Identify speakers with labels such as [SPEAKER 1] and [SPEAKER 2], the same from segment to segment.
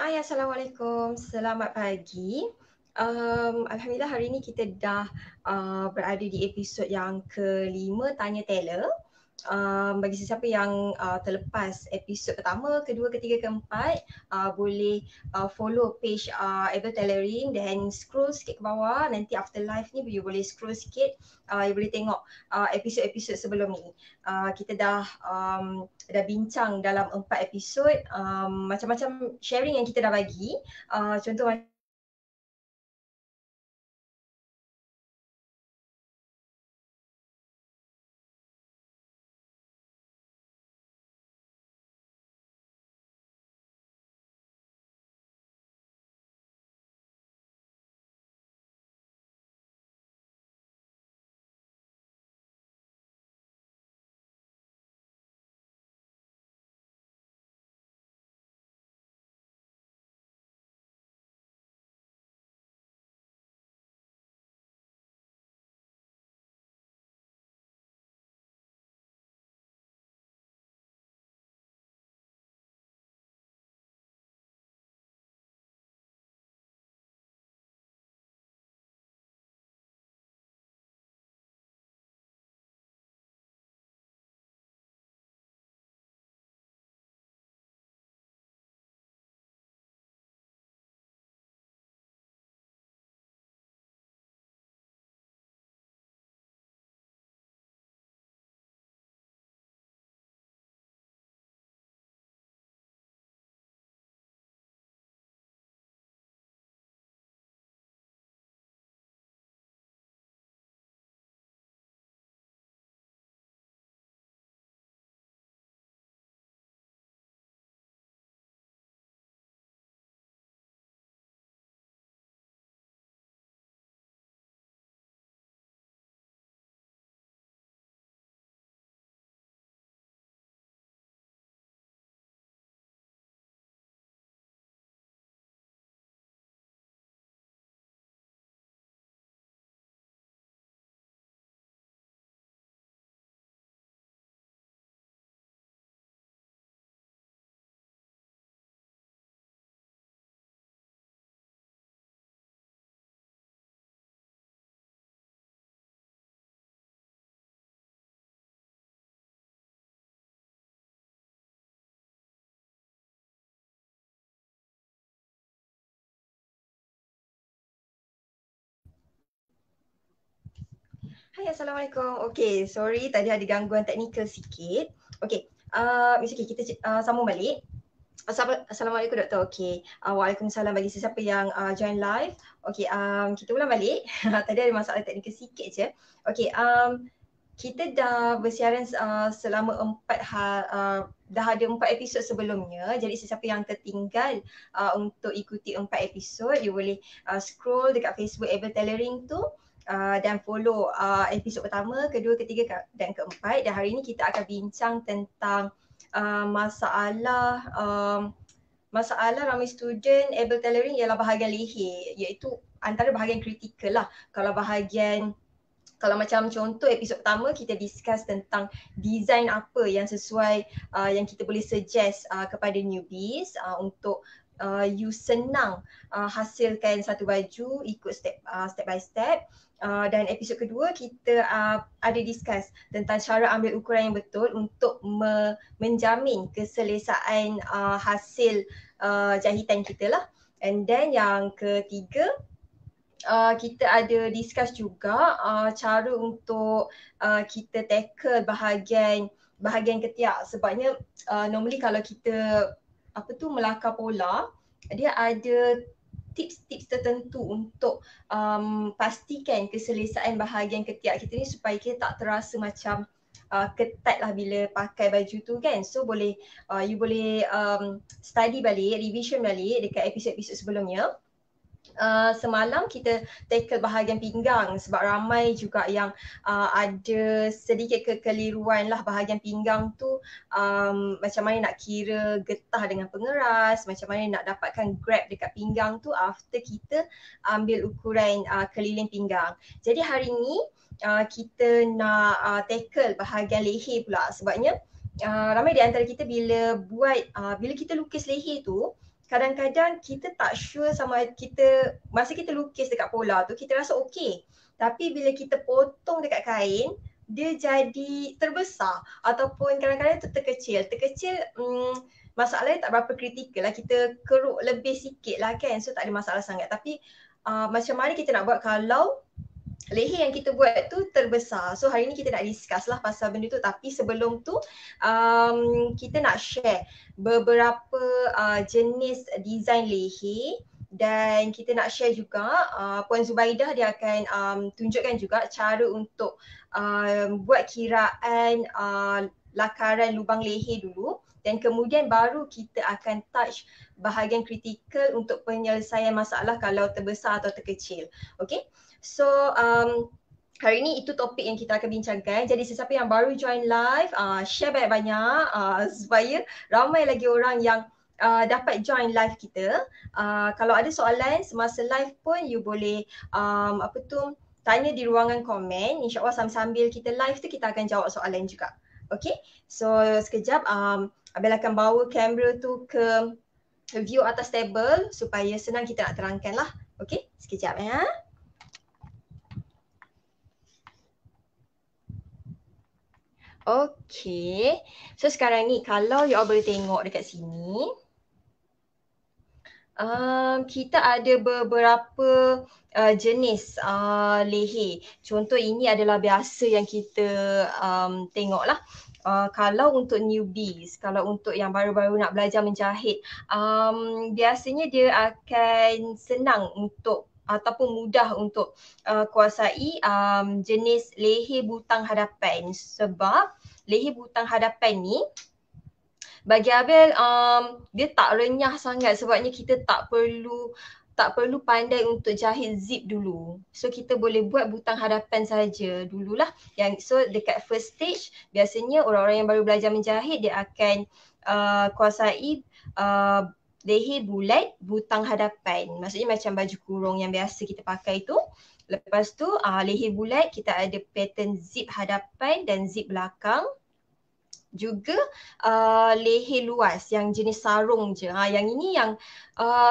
[SPEAKER 1] Hai, Assalamualaikum. Selamat pagi. Alhamdulillah hari ini kita dah berada di episod yang kelima Tanya Teller. Bagi sesiapa yang terlepas episod pertama, kedua, ketiga, keempat, boleh follow page Able Tailoring dan scroll sikit ke bawah. Nanti after live ni you boleh scroll sikit, you boleh tengok episod-episod sebelum ni. Kita dah bincang dalam 4 episod, macam-macam sharing yang kita dah bagi. Contoh Hai, Assalamualaikum. Okay, sorry tadi ada gangguan teknikal sikit. Okay, it's okay, kita sambung balik. Assalamualaikum Doktor. Okay, Waalaikumsalam bagi sesiapa yang join live. Okay, kita ulang balik. Tadi ada masalah teknikal sikit je. Okay, kita dah bersiaran selama dah ada 4 episod sebelumnya. Jadi sesiapa yang tertinggal untuk ikuti 4 episod, you boleh scroll dekat Facebook Able Tailoring tu. Dan follow episod pertama, kedua, ketiga dan keempat. Dan hari ini kita akan bincang tentang masalah ramai student able tailoring ialah bahagian leher, iaitu antara bahagian kritikal lah. Kalau macam contoh episod pertama kita discuss tentang design apa yang sesuai, yang kita boleh suggest kepada newbies untuk you senang hasilkan satu baju ikut step by step. Dan episod kedua kita ada discuss tentang cara ambil ukuran yang betul untuk menjamin keselesaan hasil jahitan kita lah. And then yang ketiga, kita ada discuss juga cara untuk kita tackle bahagian ketiak. Sebabnya normally kalau kita melakar pola, dia ada tips-tips tertentu untuk pastikan keselesaan bahagian ketiak kita ni supaya kita tak terasa macam ketat lah bila pakai baju tu kan. So you boleh study balik, revision balik dekat episod-episod sebelumnya. Semalam kita tackle bahagian pinggang sebab ramai juga yang ada sedikit kekeliruan lah bahagian pinggang tu, macam mana nak kira getah dengan pengeras, macam mana nak dapatkan grab dekat pinggang tu after kita ambil ukuran keliling pinggang. Jadi hari ni kita nak tackle bahagian leher pula sebabnya ramai di antara kita bila kita lukis leher tu, kadang-kadang kita tak sure sama kita, masa kita lukis dekat pola tu kita rasa okey. Tapi bila kita potong dekat kain, dia jadi terbesar ataupun kadang-kadang tu terkecil. Terkecil masalahnya tak berapa kritikal lah, kita keruk lebih sikit lah kan, so tak ada masalah sangat. Tapi macam mana kita nak buat kalau leher yang kita buat tu terbesar. So hari ni kita nak discuss lah pasal benda tu. Tapi sebelum tu kita nak share beberapa jenis design leher. Dan kita nak share juga Puan Zubaidah dia akan tunjukkan juga cara untuk buat kiraan lakaran lubang leher dulu. Dan kemudian baru kita akan touch bahagian kritikal untuk penyelesaian masalah kalau terbesar atau terkecil. Okay? So hari ni itu topik yang kita akan bincangkan. Jadi sesiapa yang baru join live, share banyak-banyak supaya ramai lagi orang yang dapat join live kita. Kalau ada soalan semasa live pun you boleh tanya di ruangan komen. InsyaAllah sambil kita live tu kita akan jawab soalan juga. Okay, so sekejap Abel akan bawa kamera tu ke view atas table supaya senang kita nak terangkan lah. Okay, sekejap ya. Okay, so sekarang ni kalau you all boleh tengok dekat sini, kita ada beberapa jenis leher. Contoh ini adalah biasa yang kita tengok lah. Kalau untuk newbies, kalau untuk yang baru-baru nak belajar menjahit, biasanya dia akan senang untuk ataupun mudah untuk kuasai jenis leher butang hadapan. Sebab leher butang hadapan ni bagi Abel dia tak renyah sangat, sebabnya kita tak perlu pandai untuk jahit zip dulu. So kita boleh buat butang hadapan saja dululah. So dekat first stage biasanya orang-orang yang baru belajar menjahit dia akan kuasai leher bulat butang hadapan. Maksudnya macam baju kurung yang biasa kita pakai tu. Lepas tu leher bulat kita ada pattern zip hadapan dan zip belakang. Juga leher luas yang jenis sarung je. Yang ini yang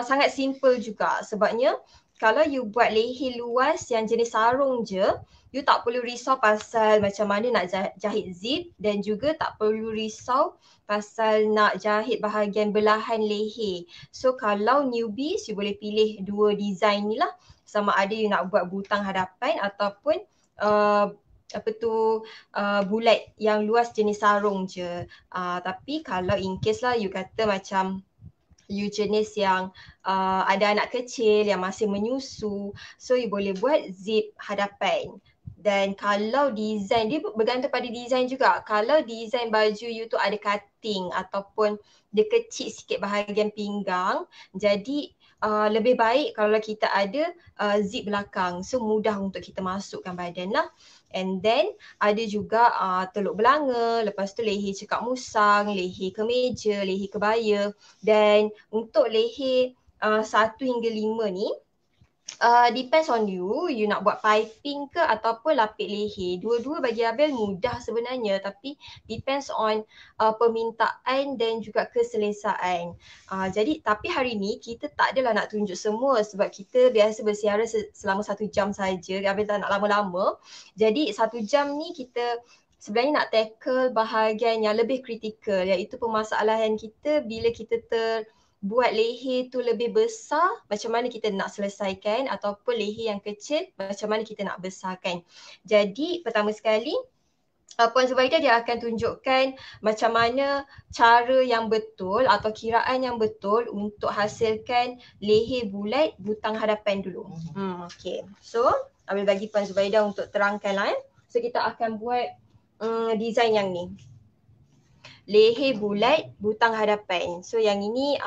[SPEAKER 1] sangat simple juga, sebabnya kalau you buat leher luas yang jenis sarung je, you tak perlu risau pasal macam mana nak jahit zip, dan juga tak perlu risau pasal nak jahit bahagian belahan leher. So kalau newbies, you boleh pilih dua design ni lah. Sama ada you nak buat butang hadapan ataupun bulat yang luas jenis sarung je. Tapi kalau in case lah you kata macam you jenis yang ada anak kecil yang masih menyusu, so you boleh buat zip hadapan. Dan kalau design, dia bergantung pada design juga. Kalau design baju you tu ada cutting ataupun dia kecil sikit bahagian pinggang, jadi lebih baik kalau kita ada zip belakang. So mudah untuk kita masukkan badan lah. And then ada juga teluk belanga, lepas tu leher cekak musang, leher kemeja, leher kebaya. Dan untuk leher 1 hingga 5 ni, depends on you nak buat piping ke ataupun lapik leher. Dua-dua bagi Abel mudah sebenarnya, tapi depends on permintaan dan juga keselesaan. Jadi tapi hari ni kita tak adalah nak tunjuk semua, sebab kita biasa bersiaran selama 1 jam saja. Abel tak nak lama-lama. Jadi 1 jam ni kita sebenarnya nak tackle bahagian yang lebih kritikal, iaitu permasalahan kita bila kita buat leher tu lebih besar, macam mana kita nak selesaikan, ataupun leher yang kecil, macam mana kita nak besarkan. Jadi pertama sekali Puan Zubaidah dia akan tunjukkan macam mana cara yang betul atau kiraan yang betul untuk hasilkan leher bulat butang hadapan dulu. Okay, so Abel bagi Puan Zubaidah untuk terangkan lah. So kita akan buat design yang ni, leher bulat butang hadapan. So yang ini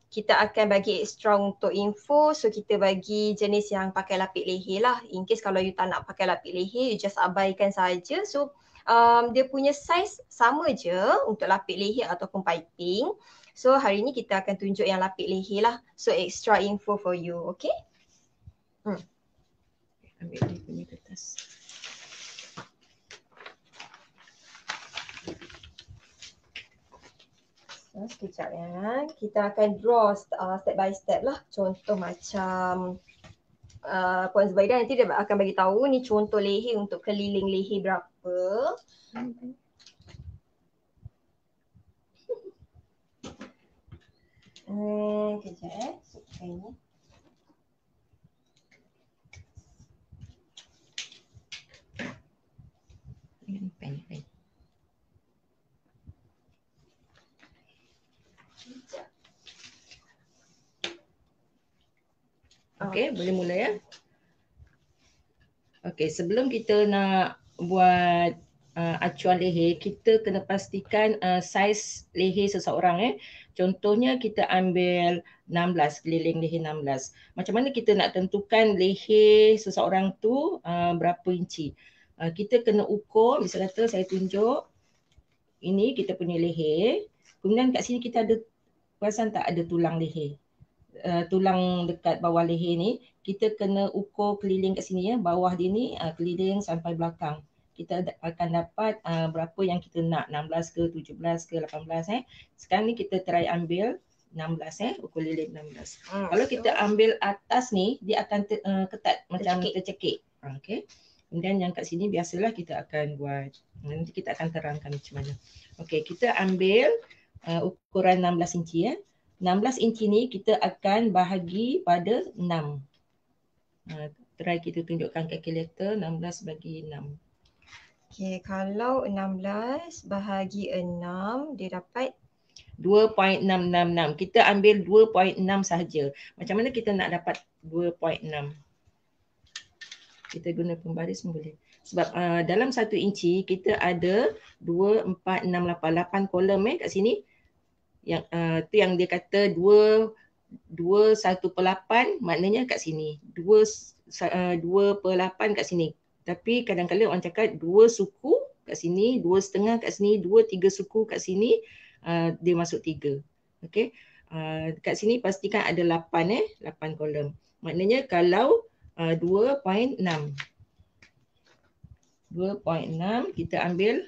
[SPEAKER 1] kita akan bagi extra untuk info. So kita bagi jenis yang pakai lapik leher lah. In case kalau you tak nak pakai lapik leher, you just abaikan saja. So dia punya size sama je untuk lapik leher ataupun piping. So hari ni kita akan tunjuk yang lapik leher lah. So extra info for you, okay? Ambil dia punya kertas. Sekejap ya. Kita akan draw step by step lah. Contoh macam Puan Zubaida nanti dia akan bagi tahu ni contoh leher untuk keliling leher berapa. Kejap ini.
[SPEAKER 2] Okey, boleh mula ya. Okey, sebelum kita nak buat acuan leher, kita kena pastikan saiz leher seseorang. Contohnya kita ambil 16, keliling leher 16. Macam mana kita nak tentukan leher seseorang tu berapa inci? Kita kena ukur, misal kata saya tunjuk, ini kita punya leher. Kemudian kat sini kita ada, perasan tak ada tulang leher? Tulang dekat bawah leher ni, kita kena ukur keliling kat sini ya, bawah dia ni keliling sampai belakang. Kita akan dapat berapa yang kita nak, 16 ke, 17 ke, 18 Sekarang ni kita try ambil 16 ukur lilit 16. Kalau kita ambil atas ni, dia akan ketat macam tercekik. Okey. Kemudian yang kat sini biasalah kita akan buat, nanti kita akan terangkan macam mana. Okey, kita ambil ukuran 16 inci ya. 16 inci ni kita akan bahagi pada 6. Try kita tunjukkan kalkulator, 16 bagi 6.
[SPEAKER 1] Okey, kalau 16 bahagi 6 dia dapat
[SPEAKER 2] 2.666. Kita ambil 2.6 sahaja. Macam mana kita nak dapat 2.6? Kita guna pembaris pun boleh. Sebab dalam 1 inci kita ada 2, 4, 6, 8 kolom kat sini. Yang tu yang dia kata 2/1/8, maknanya kat sini 2/8 kat sini. Tapi kadang-kadang orang cakap 2 suku kat sini, 2,5 kat sini, 2, 3 suku kat sini, dia masuk 3. Okey. Kat sini pastikan ada 8 8 kolom. Maknanya kalau 2.6 kita ambil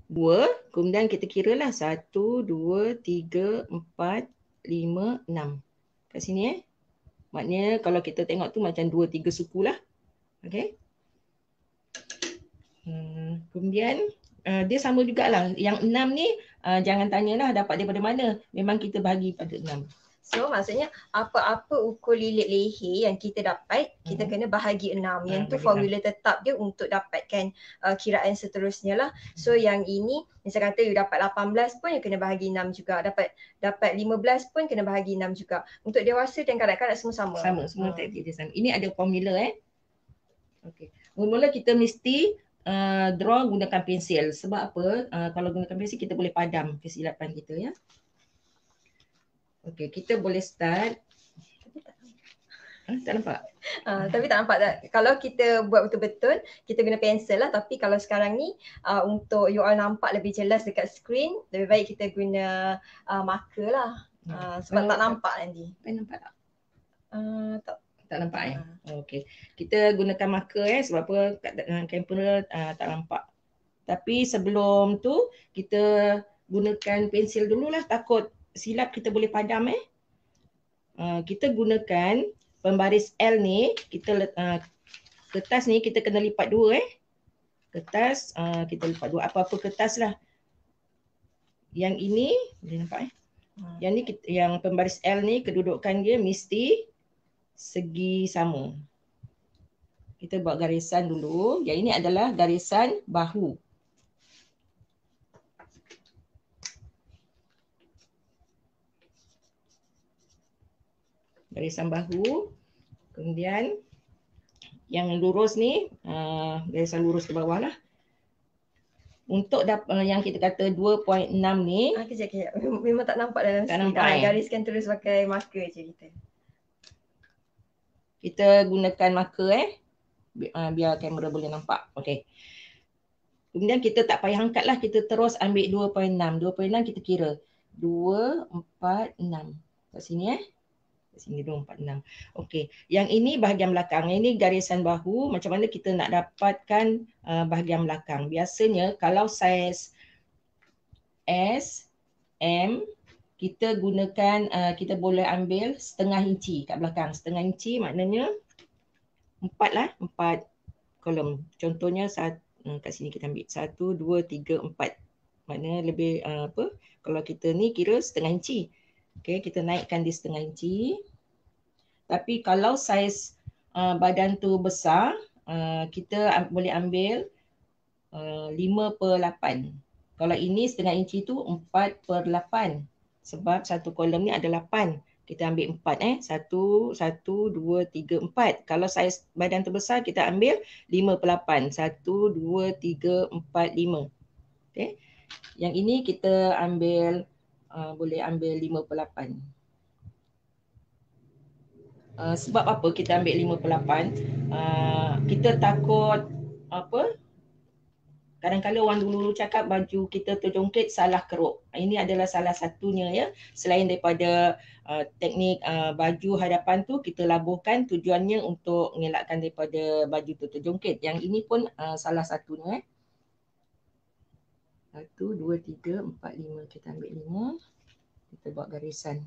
[SPEAKER 2] 2, kemudian kita kira lah 1, 2, 3, 4, 5, 6. Kat sini maknanya kalau kita tengok tu macam 2, 3 suku lah. Okey. Kemudian dia sama jugalah. Yang 6 ni jangan tanyalah dapat daripada mana. Memang kita bahagi pada 6.
[SPEAKER 1] So maksudnya apa-apa ukur lilit leher yang kita dapat, kita kena bahagi 6. Yang tu formula tetap dia untuk dapatkan kiraan seterusnya lah. So yang ini, misal kata you dapat 18 pun you kena bahagi 6 juga. Dapat 15 pun kena bahagi 6 juga. Untuk dewasa dan kanak-kanak semua sama.
[SPEAKER 2] Semua taktik dia sama. Ini ada formula Okey. Mula-mula kita mesti draw gunakan pensil. Sebab apa? Kalau gunakan pensil kita boleh padam kesilapan kita ya. Okey, kita boleh start. Tak nampak?
[SPEAKER 1] Tapi tak nampak tak? Kalau kita buat betul-betul, kita guna pensel lah. Tapi kalau sekarang ni, untuk you all nampak lebih jelas dekat screen, lebih baik kita guna marker lah. Sebab tak nampak nanti.
[SPEAKER 2] Nampak tak?
[SPEAKER 1] Tak
[SPEAKER 2] nampak Okey. Kita gunakan marker sebab apa kat kamera tak nampak. Tapi sebelum tu kita gunakan pensil dululah, takut silap kita boleh padam kita gunakan pembaris L ni, kita kertas ni kita kena lipat 2 kertas kita lipat 2, apa-apa kertas lah. Yang ini boleh nampak yang ni yang pembaris L ni kedudukan dia mesti segi sama. Kita buat garisan dulu. Yang ini adalah garisan bahu. Garisan bahu. Kemudian yang lurus ni garisan lurus ke bawah lah. Untuk yang kita kata 2.6 ni
[SPEAKER 1] kejap. Memang tak nampak dalam
[SPEAKER 2] screen.
[SPEAKER 1] Gariskan terus pakai marker je kita.
[SPEAKER 2] Kita gunakan marker biar kamera boleh nampak. Okey. Kemudian kita tak payah angkat lah, kita terus ambil 2.6. 2.6 kita kira 2, 4, 6. Kat sini Kat sini 2, 4, 6. Okey. Yang ini bahagian belakang. Ini garisan bahu. Macam mana kita nak dapatkan bahagian belakang? Biasanya kalau saiz S, M, kita gunakan, kita boleh ambil setengah inci kat belakang. Setengah inci maknanya 4 lah, 4 kolom. Contohnya kat sini kita ambil 1, 2, 3, 4. Maknanya lebih kalau kita ni kira setengah inci. Okay, kita naikkan di setengah inci. Tapi kalau saiz badan tu besar, kita boleh ambil 5/8. Kalau ini setengah inci tu 4/8. Sebab satu kolom ni ada 8. Kita ambil 4 1, 2, 3, 4. Kalau saiz badan tu besar, kita ambil 5/8. 1, 2, 3, 4, 5. Okay. Yang ini kita ambil, boleh ambil 5/8. Sebab apa kita ambil 5/8? Kita takut kadang-kadang orang dulu cakap baju kita terjongkit salah keruk. Ini adalah salah satunya ya. Selain daripada teknik baju hadapan tu kita labuhkan, tujuannya untuk mengelakkan daripada baju tu terjongkit. Yang ini pun salah satunya. 1, 2, 3, 4, 5. Kita ambil 5. Kita buat garisan.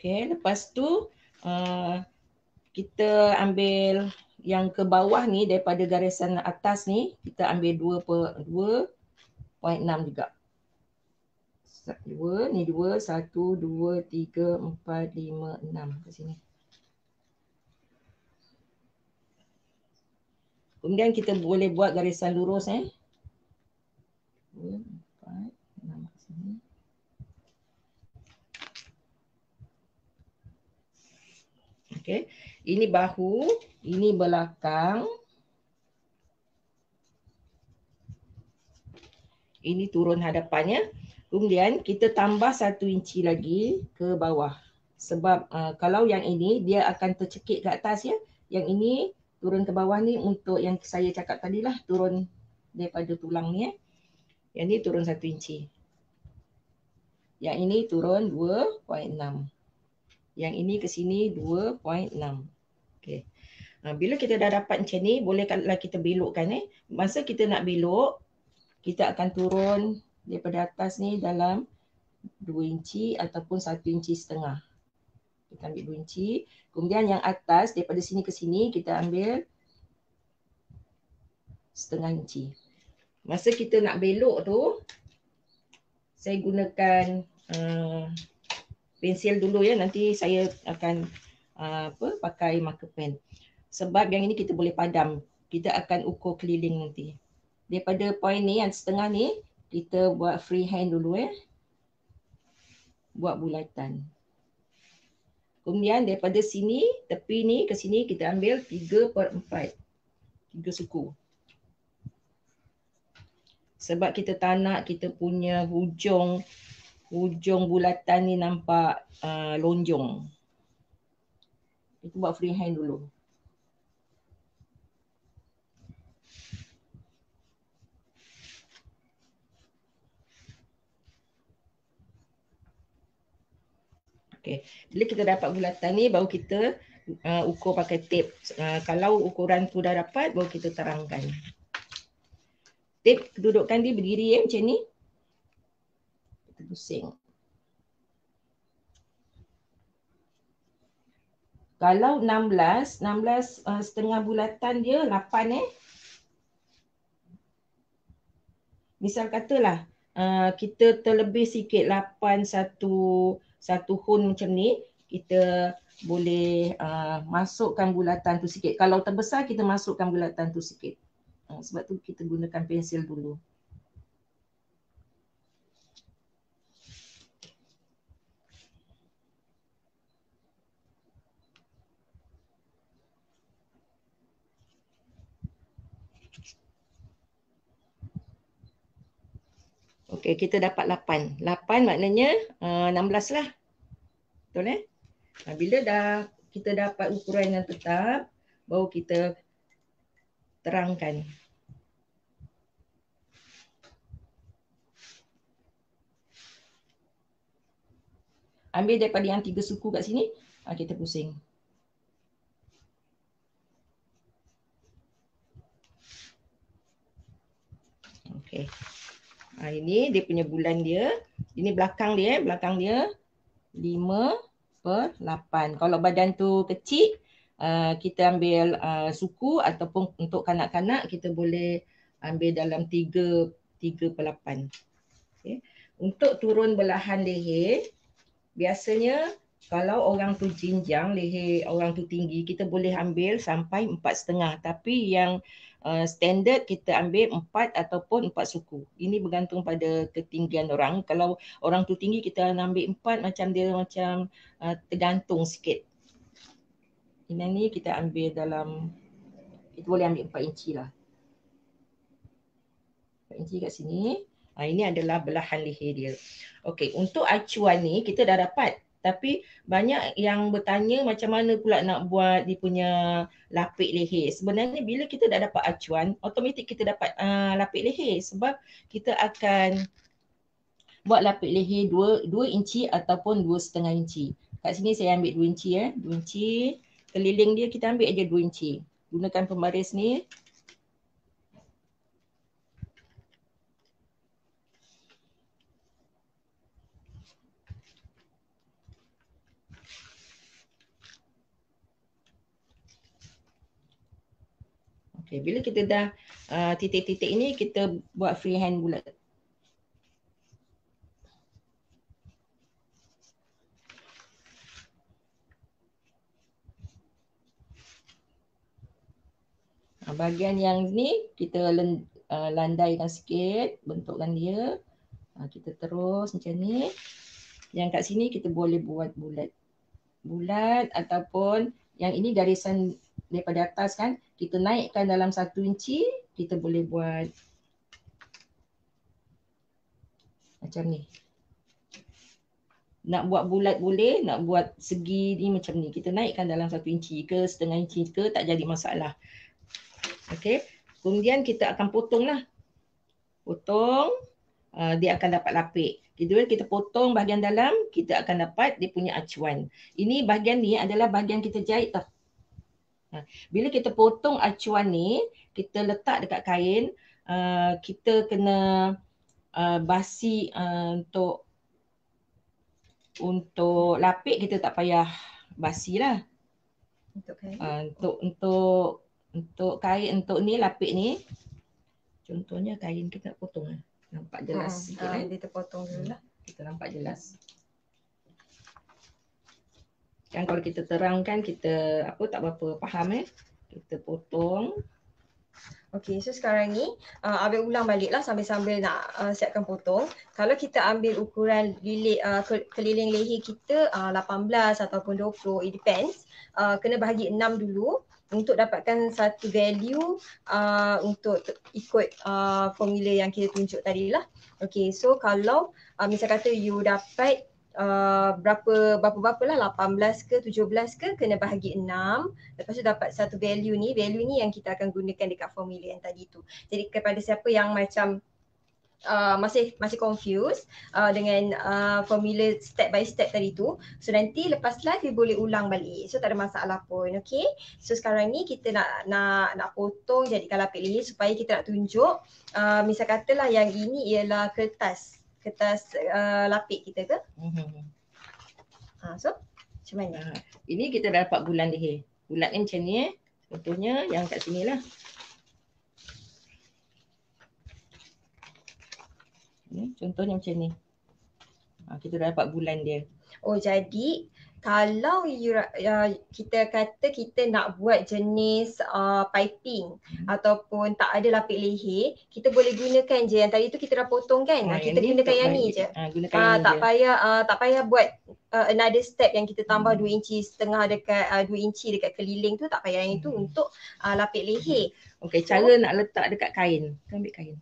[SPEAKER 2] Okay, lepas tu kita ambil yang ke bawah ni, daripada garisan atas ni, kita ambil 2/2.6 juga. 2, ni 2, 1, 2, 3, 4, 5, 6 ke sini. Kemudian kita boleh buat garisan lurus 2, 4, 6 ke sini. Okey, ini bahu, ini belakang. Ini turun hadapannya. Kemudian kita tambah 1 inci lagi ke bawah. Sebab kalau yang ini dia akan tercekik ke atas ya. Yang ini turun ke bawah ni untuk yang saya cakap tadi lah, turun daripada tulang ni ya. Yang ni turun 1 inci. Yang ini turun 2.6. Yang ini ke sini 2.6. Okey. Bila kita dah dapat macam ni, bolehlah kita belokkan Masa kita nak belok, kita akan turun daripada atas ni dalam 2 inci ataupun 1 inci setengah. Kita ambil 2 inci. Kemudian yang atas daripada sini ke sini kita ambil setengah inci. Masa kita nak belok tu, saya gunakan pensil dulu ya. Nanti saya akan pakai marker pen. Sebab yang ini kita boleh padam. Kita akan ukur keliling nanti. Daripada point ni, yang setengah ni, kita buat freehand dulu Buat bulatan. Kemudian daripada sini, tepi ni ke sini kita ambil 3/4. 3 suku. Sebab kita tak nak kita punya hujung bulatan ni nampak lonjong. Kita buat freehand dulu. Okay. Bila kita dapat bulatan ni, baru kita ukur pakai tape. Kalau ukuran tu dah dapat, baru kita terangkan. Tape kedudukan dia berdiri macam ni. Kita pusing. Kalau 16 setengah bulatan dia 8 Misal katalah kita terlebih sikit 8 satu hun macam ni, kita boleh masukkan bulatan tu sikit. Kalau terbesar kita masukkan bulatan tu sikit. Sebab tu kita gunakan pensil dulu. Okey, kita dapat 8. 8 maknanya 16 lah. Betul bila kita dapat ukuran yang tetap, baru kita terangkan. Ambil daripada yang 3 suku kat sini, kita pusing. Okay. Ini dia punya bulan dia. Ini belakang dia, 5/8. Kalau badan tu kecil, kita ambil suku, ataupun untuk kanak-kanak kita boleh ambil dalam 3/8. Okay. Untuk turun belahan leher, biasanya kalau orang tu jinjang, leher orang tu tinggi, kita boleh ambil sampai 4,5. Tapi yang standard kita ambil 4 ataupun 4 suku. Ini bergantung pada ketinggian orang. Kalau orang tu tinggi, kita ambil 4, macam dia macam tergantung sikit. Ini ni kita ambil dalam, kita boleh ambil 4 inci lah. 4 inci kat sini. Ini adalah belahan leher dia. Okey, untuk acuan ni kita dah dapat. Tapi banyak yang bertanya macam mana pula nak buat dia punya lapik leher. Sebenarnya bila kita dah dapat acuan, automatik kita dapat lapik leher. Sebab kita akan buat lapik leher 2 inci ataupun 2,5 inci. Kat sini saya ambil 2 inci 2 inci. Keliling dia kita ambil aja 2 inci. Gunakan pembaris ni. Okay, bila kita dah titik-titik ini, kita buat freehand bulat. Bahagian yang ni kita landaikan sikit, bentukkan dia. Kita terus macam ni. Yang kat sini kita boleh buat bulat. Bulat ataupun yang ini garisan daripada atas kan, kita naikkan dalam 1 inci, kita boleh buat macam ni. Nak buat bulat boleh, nak buat segi ni macam ni. Kita naikkan dalam 1 inci ke, setengah inci ke, tak jadi masalah. Okey. Kemudian kita akan potong lah. Potong, dia akan dapat lapik. Bila kita potong bahagian dalam, kita akan dapat dia punya acuan. Ini bahagian ni adalah bahagian kita jahit tau. Bila kita potong acuan ni, kita letak dekat kain, kita kena basi untuk lapik kita tak payah basi lah.
[SPEAKER 1] Untuk kain.
[SPEAKER 2] Untuk kain, untuk ni lapik ni, contohnya kain kita nak potong nampak jelas sikit kan?
[SPEAKER 1] Dia terpotong dulu lah.
[SPEAKER 2] Kita nampak jelas. Kan kalau kita terangkan, kita tak berapa faham kita potong.
[SPEAKER 1] Okey, so sekarang ni Abel ulang balik lah sambil-sambil nak siapkan potong. Kalau kita ambil ukuran keliling leher kita 18 ataupun 20, it depends. Kena bahagi 6 dulu untuk dapatkan satu value untuk ikut formula yang kita tunjuk tadi lah. Okey, so kalau misal kata you dapat berapa lah, 18 ke 17 ke, kena bahagi 6. Lepas tu dapat satu value ni yang kita akan gunakan dekat formula yang tadi tu. Jadi kepada siapa yang macam masih confused dengan formula step by step tadi tu, so nanti lepas live dia boleh ulang balik, so tak ada masalah pun. Okay, so sekarang ni kita nak potong jadikan lapik leher supaya kita nak tunjuk misal katalah yang ini ialah kertas lapik kita ke. So macam mana?
[SPEAKER 2] Ini kita dah dapat bulan leher. Bulat ni macam ni contohnya yang kat sini lah. Contohnya macam ni. Kita dah dapat bulan dia.
[SPEAKER 1] Oh, jadi kalau kita kata kita nak buat jenis piping ataupun tak ada lapik leher, kita boleh gunakan je yang tadi tu kita dah potong kan. Kita gunakan yang ni je. Tak payah buat another step yang kita tambah 2 inci setengah dekat 2 inci dekat keliling tu, tak payah. Yang itu untuk lapik leher.
[SPEAKER 2] Okey, cara nak letak dekat kain. Kita ambil kain.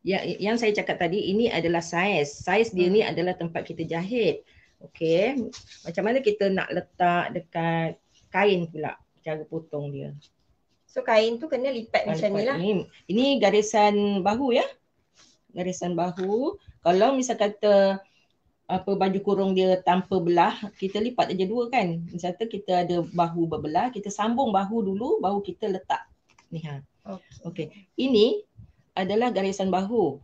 [SPEAKER 2] Yang saya cakap tadi, ini adalah saiz. Saiz dia ni adalah tempat kita jahit. Okey, macam mana kita nak letak dekat kain pula, cara potong dia.
[SPEAKER 1] So kain tu kena lipat macam ni lah.
[SPEAKER 2] Ini garisan bahu ya. Garisan bahu. Kalau misal kata baju kurung dia tanpa belah, kita lipat aja dua kan. Misal kita ada bahu berbelah, kita sambung bahu dulu, baru kita letak ni Okey. Ini adalah garisan bahu.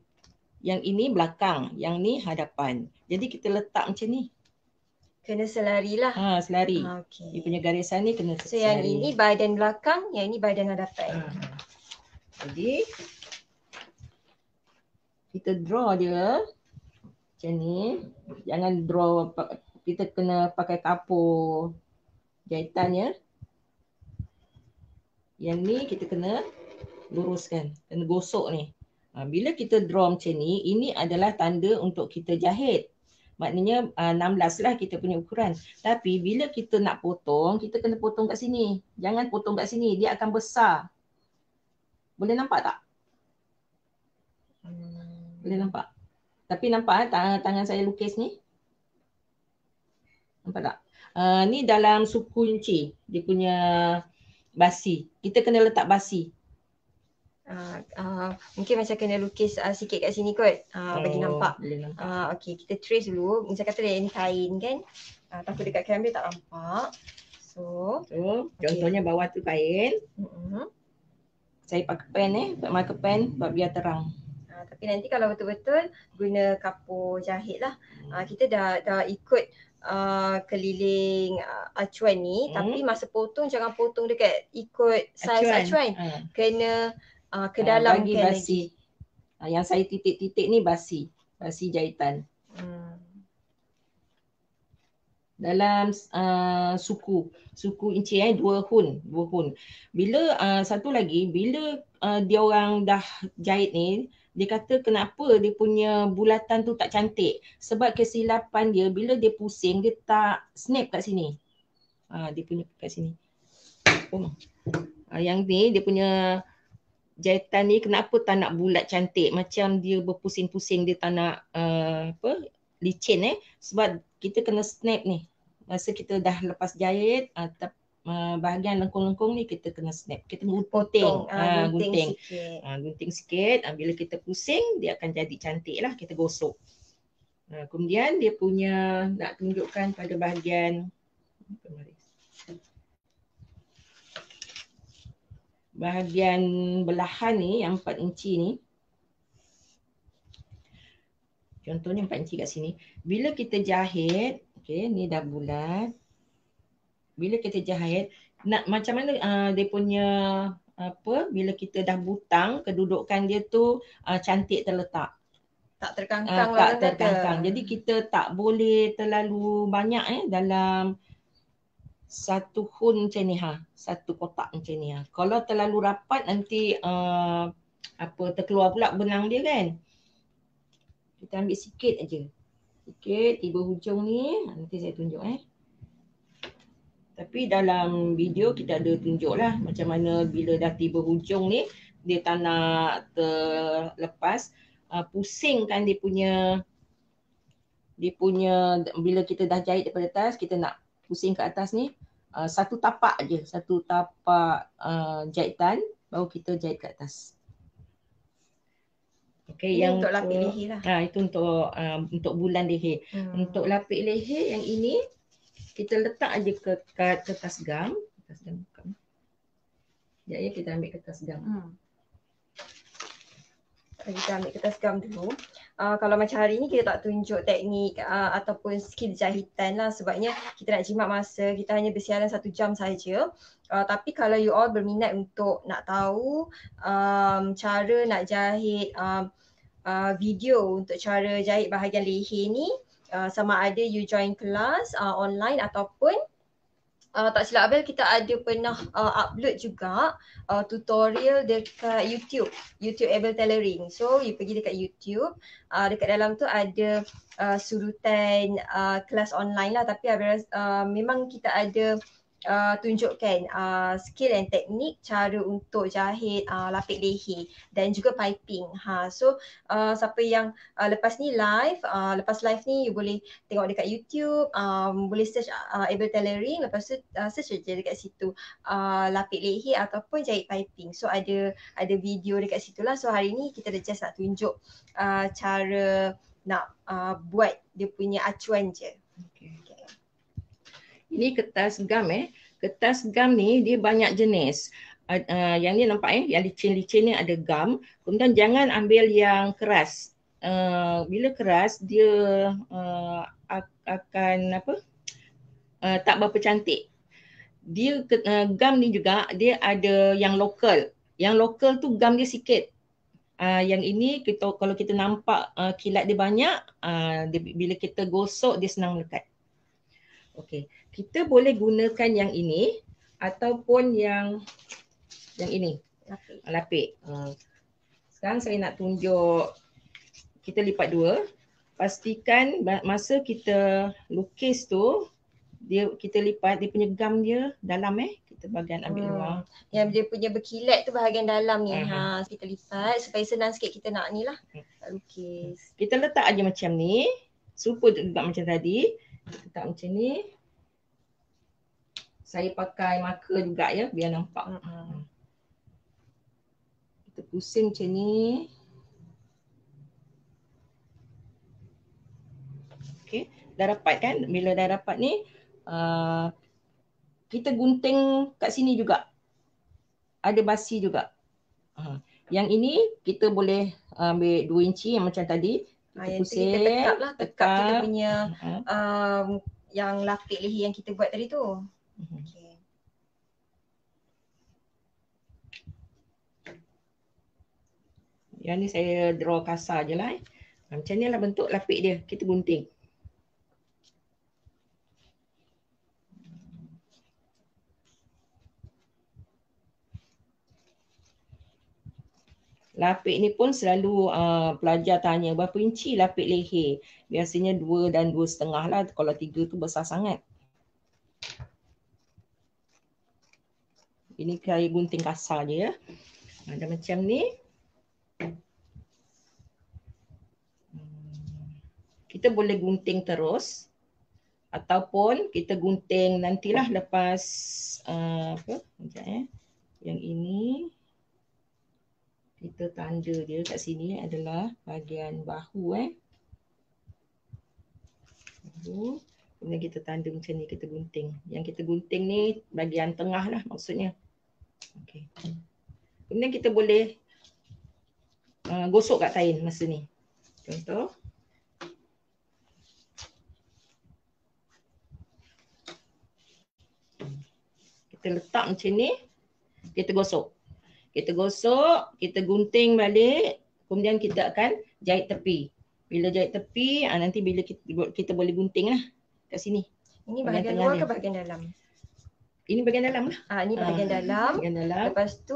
[SPEAKER 2] Yang ini belakang, yang ni hadapan. Jadi kita letak macam ni.
[SPEAKER 1] Kena selari lah.
[SPEAKER 2] Selari.
[SPEAKER 1] Okey.
[SPEAKER 2] Dia punya garisan ni kena
[SPEAKER 1] So yang
[SPEAKER 2] selari.
[SPEAKER 1] ini badan belakang, yang ini badan hadapan.
[SPEAKER 2] Jadi kita draw dia macam ni. Jangan draw, kita kena pakai kapur jahitannya. Yang ni kita kena luruskan, kena gosok ni. Bila kita draw macam ni, ini adalah tanda untuk kita jahit. Maknanya 16 lah kita punya ukuran. Tapi bila kita nak potong, kita kena potong kat sini. Jangan potong kat sini, dia akan besar. Boleh nampak tak? Boleh nampak? Tapi nampak tangan saya lukis ni? Nampak tak? Ni dalam suku Yunci, dia punya basi. Kita kena letak basi.
[SPEAKER 1] Mungkin macam kena lukis sikit kat sini kot, bagi nampak. Okey, kita trace dulu. Macam kata dia ni kain kan. Takut dekat kamera tak nampak. So
[SPEAKER 2] contohnya bawah tu kain. Saya pakai pen marker pen biar terang.
[SPEAKER 1] Tapi nanti kalau betul-betul guna kapur jahit lah. Kita dah ikut keliling acuan ni, tapi masa potong jangan potong dekat ikut saiz acuan. Kena ke dalam
[SPEAKER 2] bagi basi. Yang saya titik-titik ni basi jahitan. Dalam suku Inci 2 hun. Bila satu lagi, bila dia orang dah jahit ni, dia kata kenapa dia punya bulatan tu tak cantik. Sebab kesilapan dia, bila dia pusing, dia tak snap kat sini. Dia punya kat sini. Yang ni dia punya jahitan ni kenapa tak nak bulat cantik, macam dia berpusing-pusing, dia tak nak licin sebab kita kena snap ni. Masa kita dah lepas jahit, bahagian lengkung-lengkung ni kita kena snap. Kita gunting. Gunting sikit. Bila kita pusing, dia akan jadi cantik lah. Kita gosok. Kemudian dia punya, nak tunjukkan pada bahagian belahan ni, yang 4 inci ni. Contohnya 4 inci kat sini. Bila kita jahit, okey, ni dah bulat. Bila kita jahit, macam mana dia punya bila kita dah butang, kedudukan dia tu cantik terletak.
[SPEAKER 1] Tak terkangkang lah.
[SPEAKER 2] Tak terkangkang. Jadi kita tak boleh terlalu banyak dalam satu hun macam ni satu kotak macam ni Kalau terlalu rapat nanti terkeluar pula benang dia kan. Kita ambil sikit aja. Sikit tiba hujung ni, nanti saya tunjuk Tapi dalam video kita ada tunjuk lah macam mana bila dah tiba hujung ni, dia tak nak terlepas. Pusingkan dia punya, bila kita dah jahit daripada atas, kita nak pusing ke atas ni. Satu tapak je, satu tapak jahitan, baru kita jahit ke atas. Okay,
[SPEAKER 1] ini
[SPEAKER 2] yang
[SPEAKER 1] untuk lapik leher lah.
[SPEAKER 2] Itu untuk bulan leher. Untuk lapik leher yang ini, kita letak aja ke kertas gam. Sekejap ya, kita ambil kertas gam.
[SPEAKER 1] Kita ambil kertas gam dulu. Kalau macam hari ni kita tak tunjuk teknik ataupun skill jahitan lah, sebabnya kita nak jimat masa, kita hanya bersiaran 1 jam saja. Tapi kalau you all berminat untuk nak tahu cara nak jahit video untuk cara jahit bahagian leher ni, sama ada you join kelas online ataupun tak silap Abel, kita ada pernah upload juga tutorial dekat YouTube Abel Tailoring. So you pergi dekat YouTube, dekat dalam tu ada surutan kelas online lah, tapi Abel memang kita ada tunjukkan skill and teknik cara untuk jahit lapik leher dan juga piping. So siapa yang lepas ni live, lepas live ni you boleh tengok dekat YouTube, boleh search Abel Tailoring, lepas tu search je dekat situ lapik leher ataupun jahit piping. So ada video dekat situ lah. So hari ni kita just nak tunjuk cara nak buat dia punya acuan je.
[SPEAKER 2] Ini kertas gam Kertas gam ni dia banyak jenis. Yang ni nampak yang licin-licin ni ada gam. Kemudian jangan ambil yang keras. Bila keras dia akan tak berapa cantik. Dia gam ni juga dia ada yang lokal. Yang lokal tu gam dia sikit. Yang ini kalau kita nampak kilat dia banyak, bila kita gosok dia senang melekat. Okey, kita boleh gunakan yang ini ataupun yang ini, lapik. Sekarang saya nak tunjuk, kita lipat dua. Pastikan masa kita lukis tu, kita lipat dia punya gam dia dalam kita bahagian ambil luar.
[SPEAKER 1] Yang dia punya berkilat tu bahagian dalam ni. Kita lipat supaya senang sikit kita nak ni lah, nak lukis.
[SPEAKER 2] Kita letak aja macam ni, serupa juga macam tadi. Kita letak macam ni. Saya pakai marker juga ya, biar nampak. Kita pusing macam ni. Okay, dah dapat kan? Bila dah dapat ni, kita gunting kat sini juga. Ada basi juga. Yang ini kita boleh ambil 2 inci yang macam tadi. Kita pusing.
[SPEAKER 1] Kita tekap lah, tekap kita punya yang lapik leher yang kita buat tadi tu. Okay.
[SPEAKER 2] Yang ni saya draw kasar je lah. Macam ni lah bentuk lapik dia. Kita gunting. Lapik ni pun selalu pelajar tanya berapa inci lapik leher. Biasanya 2 dan 2,5 lah. Kalau 3 tu besar sangat. Ini saya gunting kasar je ya. Ada macam ni. Kita boleh gunting terus. Ataupun kita gunting nantilah lepas yang ini. Kita tanda dia kat sini adalah bahagian bahu Kemudian kita tanda macam ni, kita gunting. Yang kita gunting ni bahagian tengah lah maksudnya. Okay. Kemudian kita boleh gosok kat kain masa ni. Contoh. Kita letak macam ni, kita gosok. Kita gosok, kita gunting balik, kemudian kita akan jahit tepi. Bila jahit tepi, nanti bila kita boleh gunting lah kat sini.
[SPEAKER 1] Ini bahagian luar ke bahagian dalam?
[SPEAKER 2] Ini bahagian dalam lah.
[SPEAKER 1] Ini bahagian dalam. Lepas tu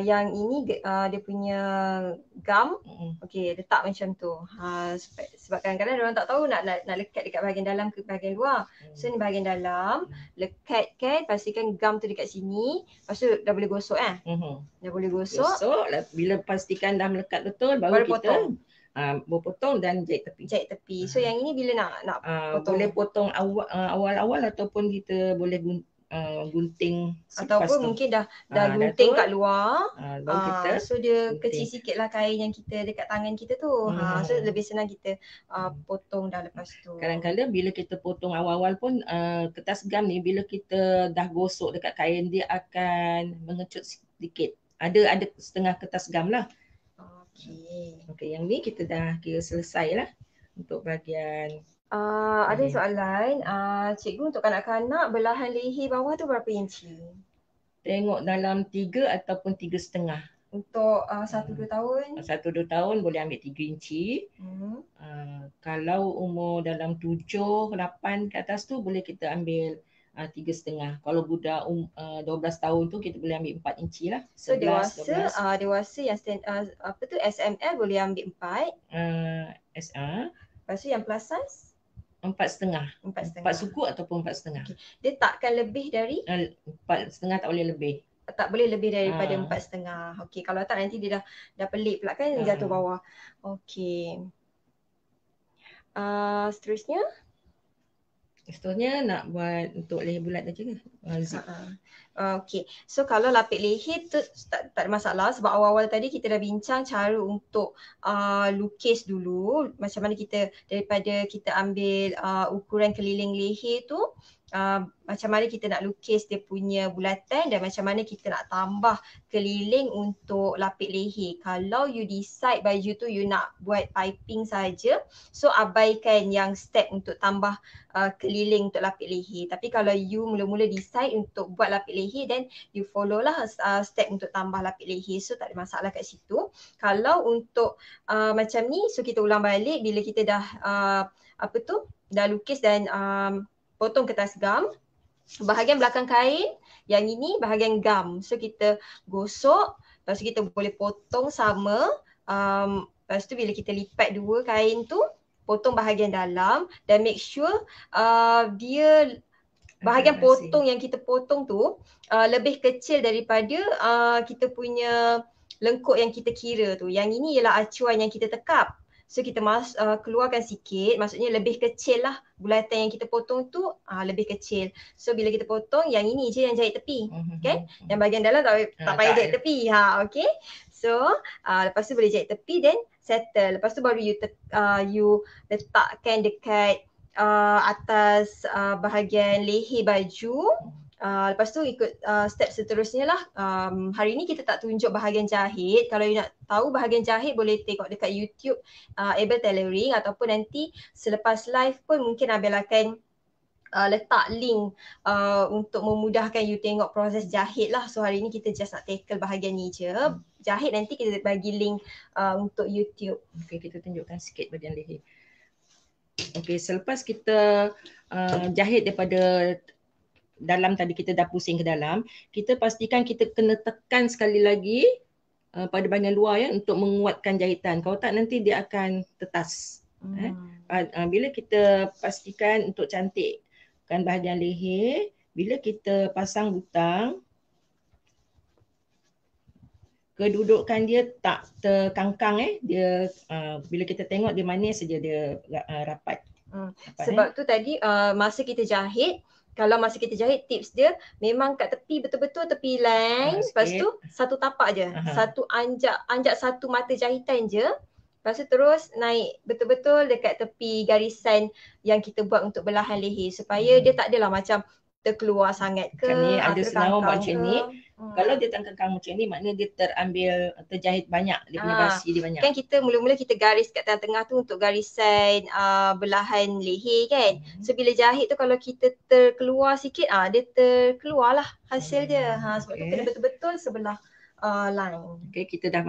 [SPEAKER 1] yang ini dia punya gum. Okey, letak macam tu. Sebab kadang-kadang orang tak tahu nak lekat dekat bahagian dalam ke bahagian luar. So ni bahagian dalam, lekatkan, pastikan gum tu dekat sini. Lepas tu dah boleh gosok Dah boleh gosok.
[SPEAKER 2] Bila pastikan dah melekat betul baru kita potong dan jahit tepi.
[SPEAKER 1] Jahit tepi. So yang ini bila nak potong?
[SPEAKER 2] Boleh potong awal-awal ataupun kita boleh gunting
[SPEAKER 1] ataupun mungkin dah gunting kat luar,
[SPEAKER 2] kita
[SPEAKER 1] so dia gunting. Kecil sikit lah kain yang kita dekat tangan kita tu. So lebih senang kita potong dah lepas tu.
[SPEAKER 2] Kadang-kadang bila kita potong awal-awal pun kertas gam ni bila kita dah gosok dekat kain dia akan mengecut sedikit. Ada setengah kertas gam lah. Okey, yang ni kita dah kira selesai lah untuk bahagian.
[SPEAKER 1] Ada soalan, cikgu untuk kanak-kanak belahan leher bawah tu berapa inci?
[SPEAKER 2] Tengok dalam 3 ataupun 3,5.
[SPEAKER 1] Untuk 1-2 tahun?
[SPEAKER 2] 1-2 tahun boleh ambil 3 inci. Kalau umur dalam 7-8 ke atas tu boleh kita ambil 3,5. Kalau budak 12 tahun tu kita boleh ambil 4 inci lah.
[SPEAKER 1] So 11, dewasa yang SML boleh ambil 4. Lepas tu yang plus size?
[SPEAKER 2] 4,5. 4 suku ataupun 4,5.
[SPEAKER 1] Okay. Dia takkan lebih dari?
[SPEAKER 2] 4,5 tak boleh lebih.
[SPEAKER 1] Tak boleh lebih daripada 4,5. Okey, kalau tak nanti dia dah pelik pula kan jatuh bawah. Okey. Seterusnya nak buat untuk leher bulat aja ke? Okey. So kalau lapik leher tu tak ada masalah sebab awal-awal tadi kita dah bincang cara untuk lukis dulu. Macam mana kita daripada kita ambil ukuran keliling leher tu, macam mana kita nak lukis dia punya bulatan dan macam mana kita nak tambah keliling untuk lapik leher. Kalau you decide baju tu you nak buat piping saja, so abaikan yang step untuk tambah keliling untuk lapik leher. Tapi kalau you mula-mula decide untuk buat lapik leher, then you follow lah step untuk tambah lapik leher. So tak ada masalah kat situ. Kalau untuk macam ni, so kita ulang balik bila kita dah dah lukis dan potong kertas gam. Bahagian belakang kain, yang ini bahagian gam. So kita gosok, lepas tu kita boleh potong sama. Lepas tu bila kita lipat dua kain tu, potong bahagian dalam dan make sure dia bahagian potong yang kita potong tu lebih kecil daripada kita punya lengkuk yang kita kira tu. Yang ini ialah acuan yang kita tekap. So kita keluarkan sikit, maksudnya lebih kecil lah bulatan yang kita potong tu lebih kecil. So bila kita potong, yang ini je yang jahit tepi, okay? Yang bahagian dalam tak payah jahit tepi, okay? So lepas tu boleh jahit tepi then settle. Lepas tu baru you letakkan dekat atas bahagian leher baju. Lepas tu ikut step seterusnya lah. Hari ni kita tak tunjuk bahagian jahit. Kalau you nak tahu bahagian jahit boleh tengok dekat YouTube Able Tailoring, ataupun nanti selepas live pun mungkin Abel akan letak link untuk memudahkan you tengok proses jahit lah. So hari ni kita just nak tackle bahagian ni je. Jahit nanti kita bagi link untuk YouTube.
[SPEAKER 2] Okay, kita tunjukkan sikit bahagian leher. Okay, selepas kita jahit daripada dalam tadi, kita dah pusing ke dalam, kita pastikan kita kena tekan sekali lagi pada bahagian luar ya, untuk menguatkan jahitan. Kalau tak nanti dia akan tetas. Bila kita pastikan untuk cantikkan bahagian leher, bila kita pasang butang, kedudukan dia tak terkangkang dia bila kita tengok dia manis saja, dia rapat.
[SPEAKER 1] Sebab tu tadi masa kita jahit, kalau masa kita jahit, tips dia memang kat tepi, betul-betul tepi line, lepas tu satu tapak je, satu anjak satu mata jahitan je, lepas tu terus naik betul-betul dekat tepi garisan yang kita buat untuk belahan leher, supaya dia tak adalah macam terkeluar sangat ke,
[SPEAKER 2] ni ada senang buat macam ni. Kalau dia terkangkang macam ni, maknanya dia terjahit banyak, dia punya basi dia banyak.
[SPEAKER 1] Kan kita mula-mula kita garis kat tengah-tengah tu untuk garisan belahan leher kan. So bila jahit tu kalau kita terkeluar sikit, dia terkeluar lah hasil dia. Sebab tu kena betul-betul sebelah line.
[SPEAKER 2] Okay, kita dah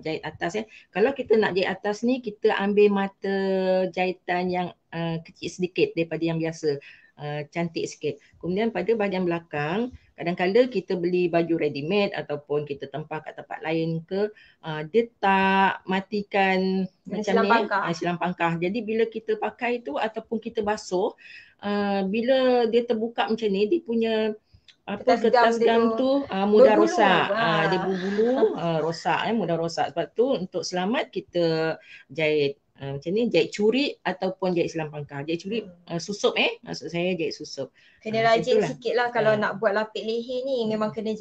[SPEAKER 2] jahit atas ya. Kalau kita nak jahit atas ni, kita ambil mata jahitan yang kecil sedikit daripada yang biasa. Cantik sikit. Kemudian pada bahagian belakang, kadang-kadang kita beli baju ready made ataupun kita tempah kat tempat lain ke, dia tak matikan macam ni, silang pangkah. Jadi bila kita pakai tu ataupun kita basuh, bila dia terbuka macam ni, dia punya kertas gam tu mudah rosak. Dia berbulu, rosak, mudah rosak. Sebab tu untuk selamat kita jahit macam ni, jahit curi ataupun jahit silang pangkah. Jahit curi susup maksud saya jahit susup.
[SPEAKER 1] Kena rajin sikit lah kalau nak buat lapik leher ni. Memang kena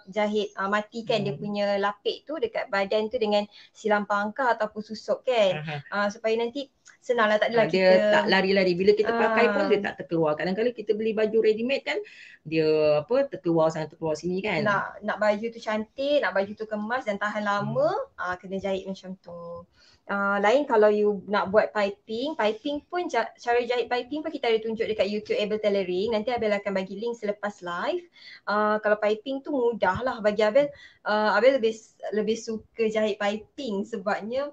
[SPEAKER 1] jahit, matikan dia punya lapik tu dekat badan tu dengan silang pangkah ataupun susup kan. Supaya nanti senang lah, tak adalah
[SPEAKER 2] dia
[SPEAKER 1] kita
[SPEAKER 2] tak lari-lari. Bila kita pakai pun dia tak terkeluar. Kadang-kadang kita beli baju ready made kan, dia terkeluar sana terkeluar sini kan.
[SPEAKER 1] Nak baju tu cantik, nak baju tu kemas dan tahan lama, kena jahit macam tu. Lain kalau you nak buat piping pun cara jahit piping pun kita ada tunjuk dekat YouTube Able Tailoring. Nanti Abel akan bagi link selepas live. Kalau piping tu mudah lah bagi Abel. Abel lebih suka jahit piping sebabnya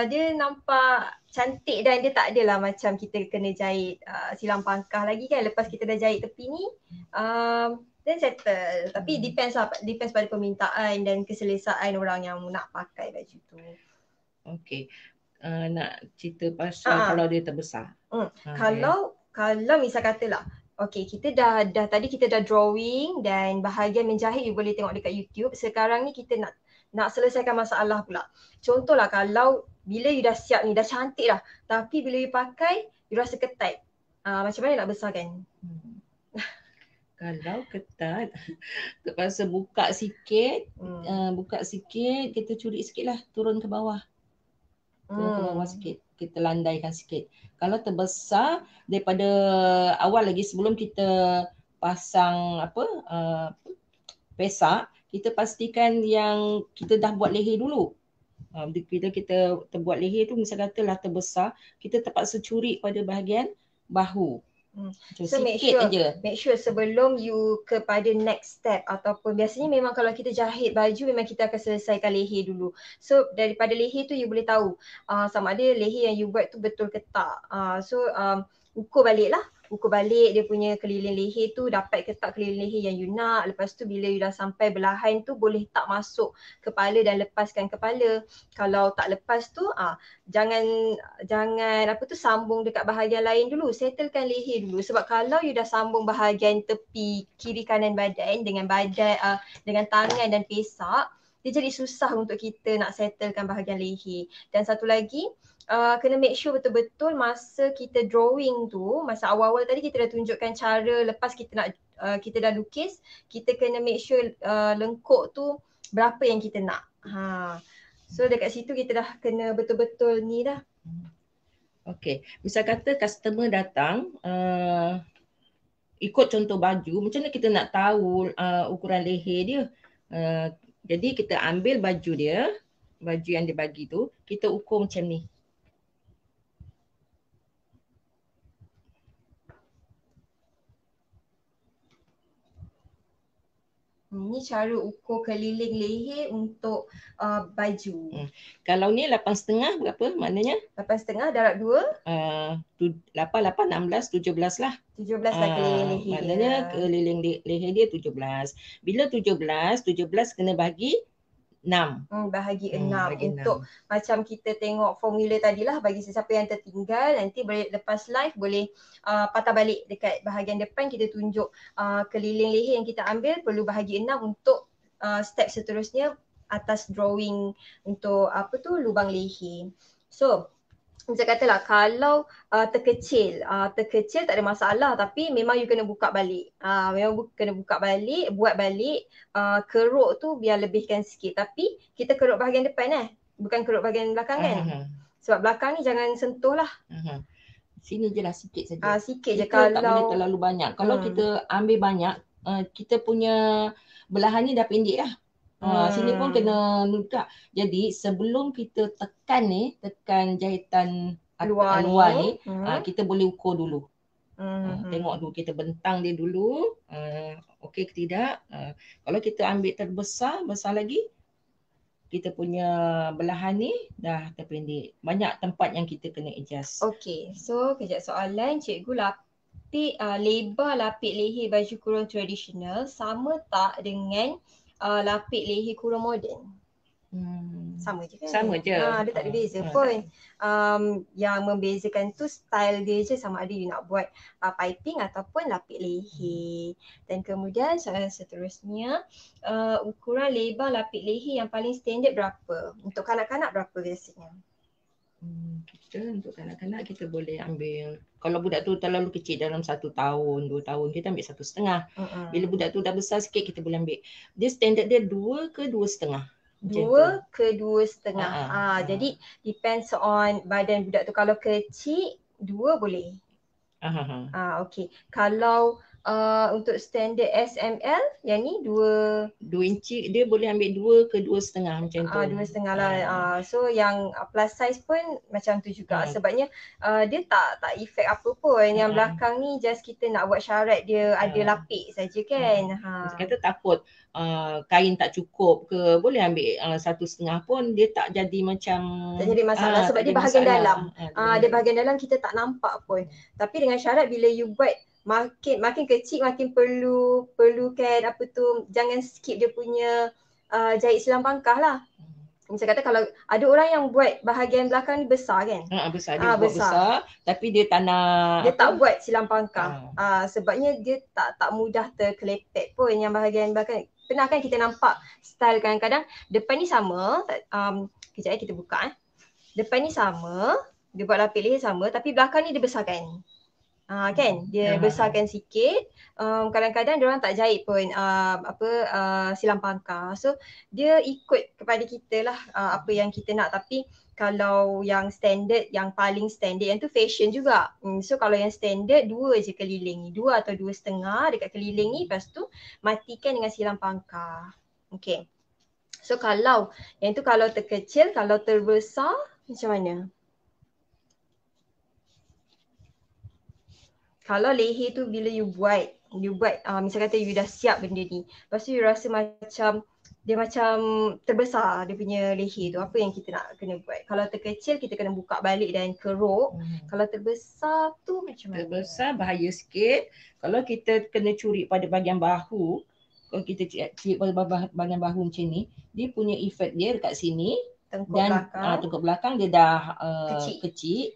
[SPEAKER 1] dia nampak cantik dan dia tak adalah macam kita kena jahit silang pangkah lagi kan. Lepas kita dah jahit tepi ni, then settle. Tapi depends pada permintaan dan keselesaan orang yang nak pakai baju tu.
[SPEAKER 2] Okey. Nak cerita pasal kalau dia terbesar.
[SPEAKER 1] Kalau misal katalah, okey, kita dah tadi kita dah drawing dan bahagian menjahit you boleh tengok dekat YouTube. Sekarang ni kita nak selesaikan masalah pula. Contohlah kalau bila you dah siap ni, dah cantik dah, tapi bila you pakai you rasa ketat. Macam mana nak besarkan?
[SPEAKER 2] Kalau ketat, terpaksa buka sikit, kita curi sikit lah turun ke bawah. Turun ke bawah sikit. Kita landaikan sikit. Kalau terbesar daripada awal lagi sebelum kita pasang pesak, kita pastikan yang kita dah buat leher dulu. Bila kita buat leher tu misal katalah terbesar, kita terpaksa curi pada bahagian bahu.
[SPEAKER 1] So make sure sebelum you kepada next step ataupun biasanya memang kalau kita jahit baju memang kita akan selesaikan leher dulu. So daripada leher tu you boleh tahu sama ada leher yang you buat tu betul ke tak. Ukur balik lah. Ukur balik dia punya keliling leher tu dapat ke tak keliling leher yang you nak. Lepas tu bila you dah sampai belahan tu boleh tak masuk kepala dan lepaskan kepala. Kalau tak lepas tu jangan sambung dekat bahagian lain dulu. Settlekan leher dulu. Sebab kalau you dah sambung bahagian tepi kiri kanan badan dengan dengan tangan dan pesak, dia jadi susah untuk kita nak settlekan bahagian leher. Dan satu lagi, kena make sure betul-betul masa kita drawing tu, masa awal-awal tadi kita dah tunjukkan cara lepas kita dah lukis, kita kena make sure lengkuk tu berapa yang kita nak. So dekat situ kita dah kena betul-betul ni dah.
[SPEAKER 2] Okay, misal kata customer datang ikut contoh baju, macam mana kita nak tahu ukuran leher dia? Jadi kita ambil baju dia, baju yang dia bagi tu, kita ukur macam ni.
[SPEAKER 1] Ini cara ukur keliling leher untuk baju.
[SPEAKER 2] Kalau ni 8,5 berapa maknanya?
[SPEAKER 1] 8,5 darab 2?
[SPEAKER 2] 8, 16, 17 lah.
[SPEAKER 1] 17 lah keliling leher.
[SPEAKER 2] Maknanya keliling leher dia 17. Bila 17 kena bagi 6.
[SPEAKER 1] Bahagi 6 untuk 6. Macam kita tengok formula tadilah, bagi sesiapa yang tertinggal nanti boleh lepas live boleh patah balik dekat bahagian depan, kita tunjuk keliling leher yang kita ambil perlu bahagi 6 untuk step seterusnya atas drawing untuk lubang leher. So macam katalah kalau terkecil tak ada masalah, tapi memang you kena buka balik. Kena buka balik, buat balik keruk tu biar lebihkan sikit. Tapi kita keruk bahagian depan bukan keruk bahagian belakang kan. Sebab belakang ni jangan sentuh lah.
[SPEAKER 2] Sini je lah sikit saja.
[SPEAKER 1] Sikit je
[SPEAKER 2] kalau tak boleh terlalu banyak. Kalau kita ambil banyak, kita punya belahan ni dah pendek lah. Sini pun kena nuka. Jadi sebelum kita tekan jahitan luar ni, kita boleh ukur dulu. Tengok dulu, kita bentang dia dulu. Okey ke tidak. Kalau kita ambil besar lagi, kita punya belahan ni dah terpendek. Banyak tempat yang kita kena adjust.
[SPEAKER 1] Okey, so kejap soalan cikgu, lebar lapik leher baju kurung tradisional sama tak dengan lapik leher kurung moden? Sama je kan?
[SPEAKER 2] Sama je.
[SPEAKER 1] Dia tak ada beza pun. Yang membezakan tu style dia je, sama ada you nak buat piping ataupun lapik leher. Dan kemudian soalan seterusnya, ukuran lebar lapik leher yang paling standard berapa? Untuk kanak-kanak berapa biasanya?
[SPEAKER 2] Untuk kanak-kanak kita boleh ambil, kalau budak tu terlalu kecil dalam 1 tahun, 2 tahun, kita ambil 1,5. Bila budak tu dah besar sikit, kita boleh ambil. Dia standard dia 2 ke 2,5.
[SPEAKER 1] 2 ke 2,5. Jadi depends on badan budak tu. Kalau kecil 2 boleh. Okey. Kalau untuk standard SML yang ni 2
[SPEAKER 2] inci, dia boleh ambil 2 ke 2,5 macam tu.
[SPEAKER 1] 2,5 lah. So yang plus size pun macam tu juga. Sebabnya dia tak efek apa pun. Yang belakang ni just kita nak buat syarat dia ada lapik saja kan.
[SPEAKER 2] Kata takut kain tak cukup ke, boleh ambil 1,5 pun dia tak jadi macam,
[SPEAKER 1] tak jadi masalah sebab dia bahagian dalam. Dia bahagian dalam kita tak nampak pun. Tapi dengan syarat bila you buat makin kecil makin perlukan jangan skip dia punya jahit silang pangkah lah. Macam kata kalau ada orang yang buat bahagian belakang ni besar kan?
[SPEAKER 2] Besar, dia buat besar tapi dia tak nak,
[SPEAKER 1] dia tak buat silang pangkah. Sebabnya dia tak mudah terkelepek pun yang bahagian belakang. Pernah kan kita nampak style kadang-kadang depan ni sama, kejap kita buka. Depan ni sama, dia buat lapik leher sama tapi belakang ni dia besarkan. Kan dia besarkan sikit. Kadang-kadang diorang tak jahit pun silang pangkar. So dia ikut kepada kita lah apa yang kita nak. Tapi kalau yang standard, yang paling standard yang tu fashion juga. So kalau yang standard 2 je keliling ni, 2 atau 2,5 dekat keliling ni, lepas tu matikan dengan silang pangkar. Okay. So kalau yang tu kalau terkecil, kalau terbesar macam mana? Kalau leher tu bila you buat misal kata you dah siap benda ni, lepas tu you rasa macam dia macam terbesar dia punya leher tu, apa yang kita nak kena buat? Kalau terkecil kita kena buka balik dan keruk. Kalau terbesar tu macam mana?
[SPEAKER 2] Terbesar bahaya sikit. Kalau kita kena curi pada bahagian bahu, kalau kita curi pada bahagian bahu macam ni, dia punya efek dia dekat sini,
[SPEAKER 1] Tengkuk
[SPEAKER 2] dan
[SPEAKER 1] belakang.
[SPEAKER 2] tengkuk belakang dia dah
[SPEAKER 1] Kecil.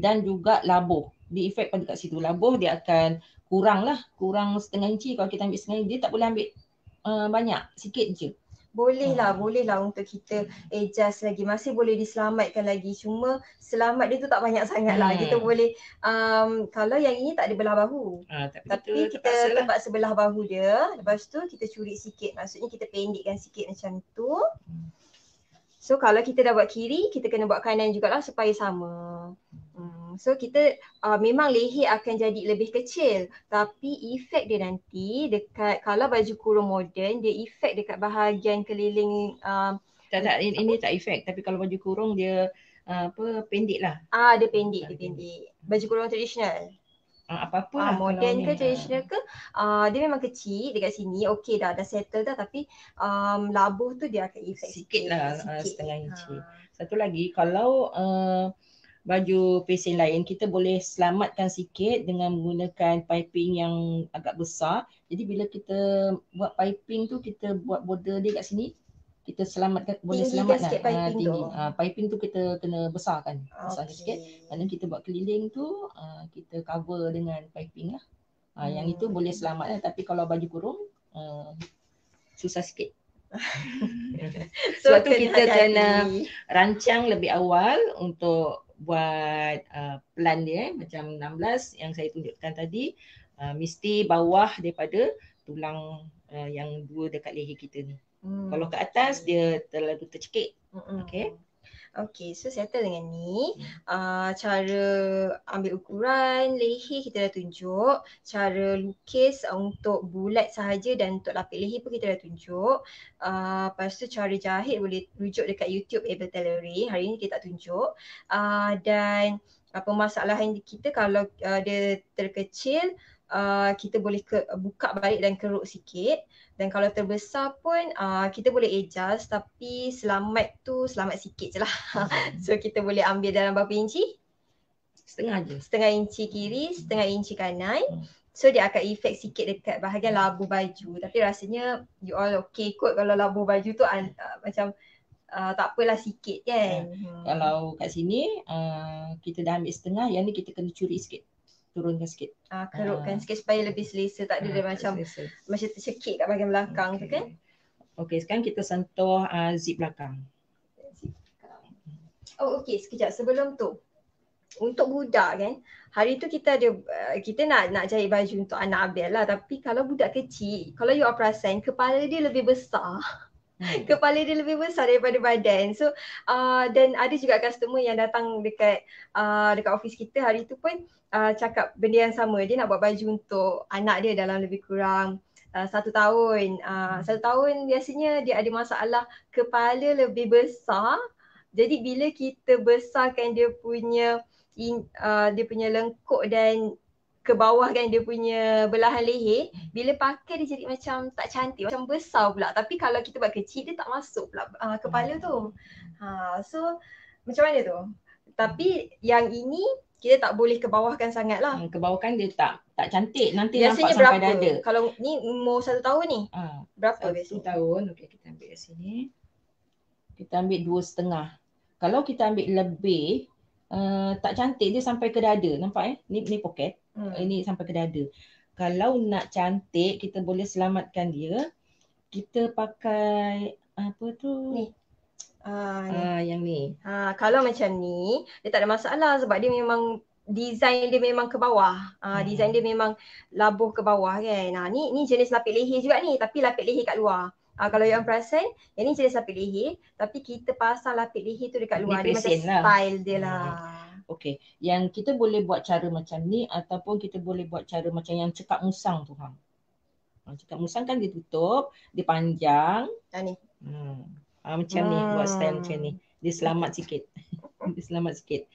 [SPEAKER 2] dan juga labuh. Dia efek pada kat situ. Labuh dia akan kurang setengah inci. Kalau kita ambil setengah inci, dia tak boleh ambil banyak, sikit je.
[SPEAKER 1] Boleh lah untuk kita adjust lagi. Masih boleh diselamatkan lagi. Cuma selamat dia tu tak banyak sangat lah. Kita boleh, kalau yang ini tak ada belah bahu. Tapi kita terpaksa belah bahu dia. Lepas tu kita curi sikit. Maksudnya kita pendekkan sikit macam tu. So kalau kita dah buat kiri, kita kena buat kanan jugalah supaya sama. So kita memang leher akan jadi lebih kecil, tapi efek dia nanti dekat, kalau baju kurung moden, dia efek dekat bahagian keliling.
[SPEAKER 2] Ini tak efek, tapi kalau baju kurung dia pendek lah.
[SPEAKER 1] Dia pendek. Baju kurung tradisional.
[SPEAKER 2] Apa-apa lah
[SPEAKER 1] moden ke tradisional ke, dia memang kecil dekat sini, okey dah settle dah, tapi labuh tu dia akan efek
[SPEAKER 2] sikit lah, setengah inci. Satu lagi, kalau baju pesen lain, kita boleh selamatkan sikit dengan menggunakan piping yang agak besar. Jadi bila kita buat piping tu, kita buat border dia kat sini, kita selamatkan, boleh selamatkan tinggi. Piping tu kita kena besarkan, sikit. Maknanya kita buat keliling tu, kita cover dengan piping lah. Yang itu boleh selamat lah. Tapi kalau baju kurung, susah sikit. Sebab tu kita kena rancang lebih awal untuk buat plan dia, macam 16 yang saya tunjukkan tadi, mesti bawah daripada tulang yang 2 dekat leher kita ni. Kalau ke atas dia terlalu tercekik.
[SPEAKER 1] Okay, so settle dengan ni. Cara ambil ukuran leher kita dah tunjuk. Cara lukis untuk bulat sahaja dan untuk lapik leher pun kita dah tunjuk. Lepas tu cara jahit boleh rujuk dekat YouTube Able Tailoring. Hari ni kita tak tunjuk. Dan permasalahan kita kalau dia terkecil, kita boleh buka balik dan keruk sikit. Dan kalau terbesar pun kita boleh adjust, tapi selamat sikit je lah. So kita boleh ambil dalam berapa inci?
[SPEAKER 2] Setengah je.
[SPEAKER 1] Setengah inci kiri, setengah inci kanan. So dia akan efek sikit dekat bahagian labuh baju. Tapi rasanya you all okay kot kalau labuh baju tu macam tak apalah sikit kan.
[SPEAKER 2] Kalau kat sini kita dah ambil setengah, yang ni kita kena curi sikit, turunkan sikit.
[SPEAKER 1] Kerukkan sikit supaya lebih selesa, tak ada dia macam tercekik kat bahagian belakang tu kan.
[SPEAKER 2] Okey, sekarang kita sentuh zip belakang.
[SPEAKER 1] Okey, sekejap sebelum tu. Untuk budak kan, hari tu kita nak jahit baju untuk anak Abel lah, tapi kalau budak kecil, kalau you perasan kepala dia lebih besar. Kepala dia lebih besar daripada badan. So dan ada juga customer yang datang dekat office kita hari tu pun cakap benda yang sama. Dia nak buat baju untuk anak dia dalam lebih kurang 1 tahun. 1 tahun biasanya dia ada masalah kepala lebih besar. Jadi bila kita besarkan dia punya lengkuk dan ke bawah kan dia punya belahan leher, bila pakai dia jadi macam tak cantik, macam besar pula. Tapi kalau kita buat kecil, dia tak masuk pula kepala tu. So macam mana tu? Tapi yang ini kita tak boleh ke bawahkan sangat lah.
[SPEAKER 2] Ke bawahkan dia tak cantik, nanti
[SPEAKER 1] biasanya
[SPEAKER 2] nampak sampai dada.
[SPEAKER 1] Kalau ni umur 1 tahun ni, berapa biasanya?
[SPEAKER 2] 1 tahun, okey kita ambil kat sini. Kita ambil 2,5. Kalau kita ambil lebih, tak cantik, dia sampai ke dada. Nampak ni poket. Ini sampai ke dada. Kalau nak cantik, kita boleh selamatkan dia. Kita pakai apa tu?
[SPEAKER 1] Ni.
[SPEAKER 2] Yang ni.
[SPEAKER 1] Kalau macam ni, dia tak ada masalah sebab dia memang design dia memang ke bawah. Design dia memang labuh ke bawah kan. Ni jenis lapik leher juga ni, tapi lapik leher kat luar. Kalau yang perasan, yang ni jenis lapik leher, tapi kita pasang lapik leher tu dekat luar. Dia macam style dia lah.
[SPEAKER 2] Okey, yang kita boleh buat cara macam ni ataupun kita boleh buat cara macam yang cekak musang tu hang. Cekak musang kan dia tutup, dia panjang.
[SPEAKER 1] Ni.
[SPEAKER 2] Macam ni, buat style macam ni. Dia selamat sikit. Dia selamat sikit.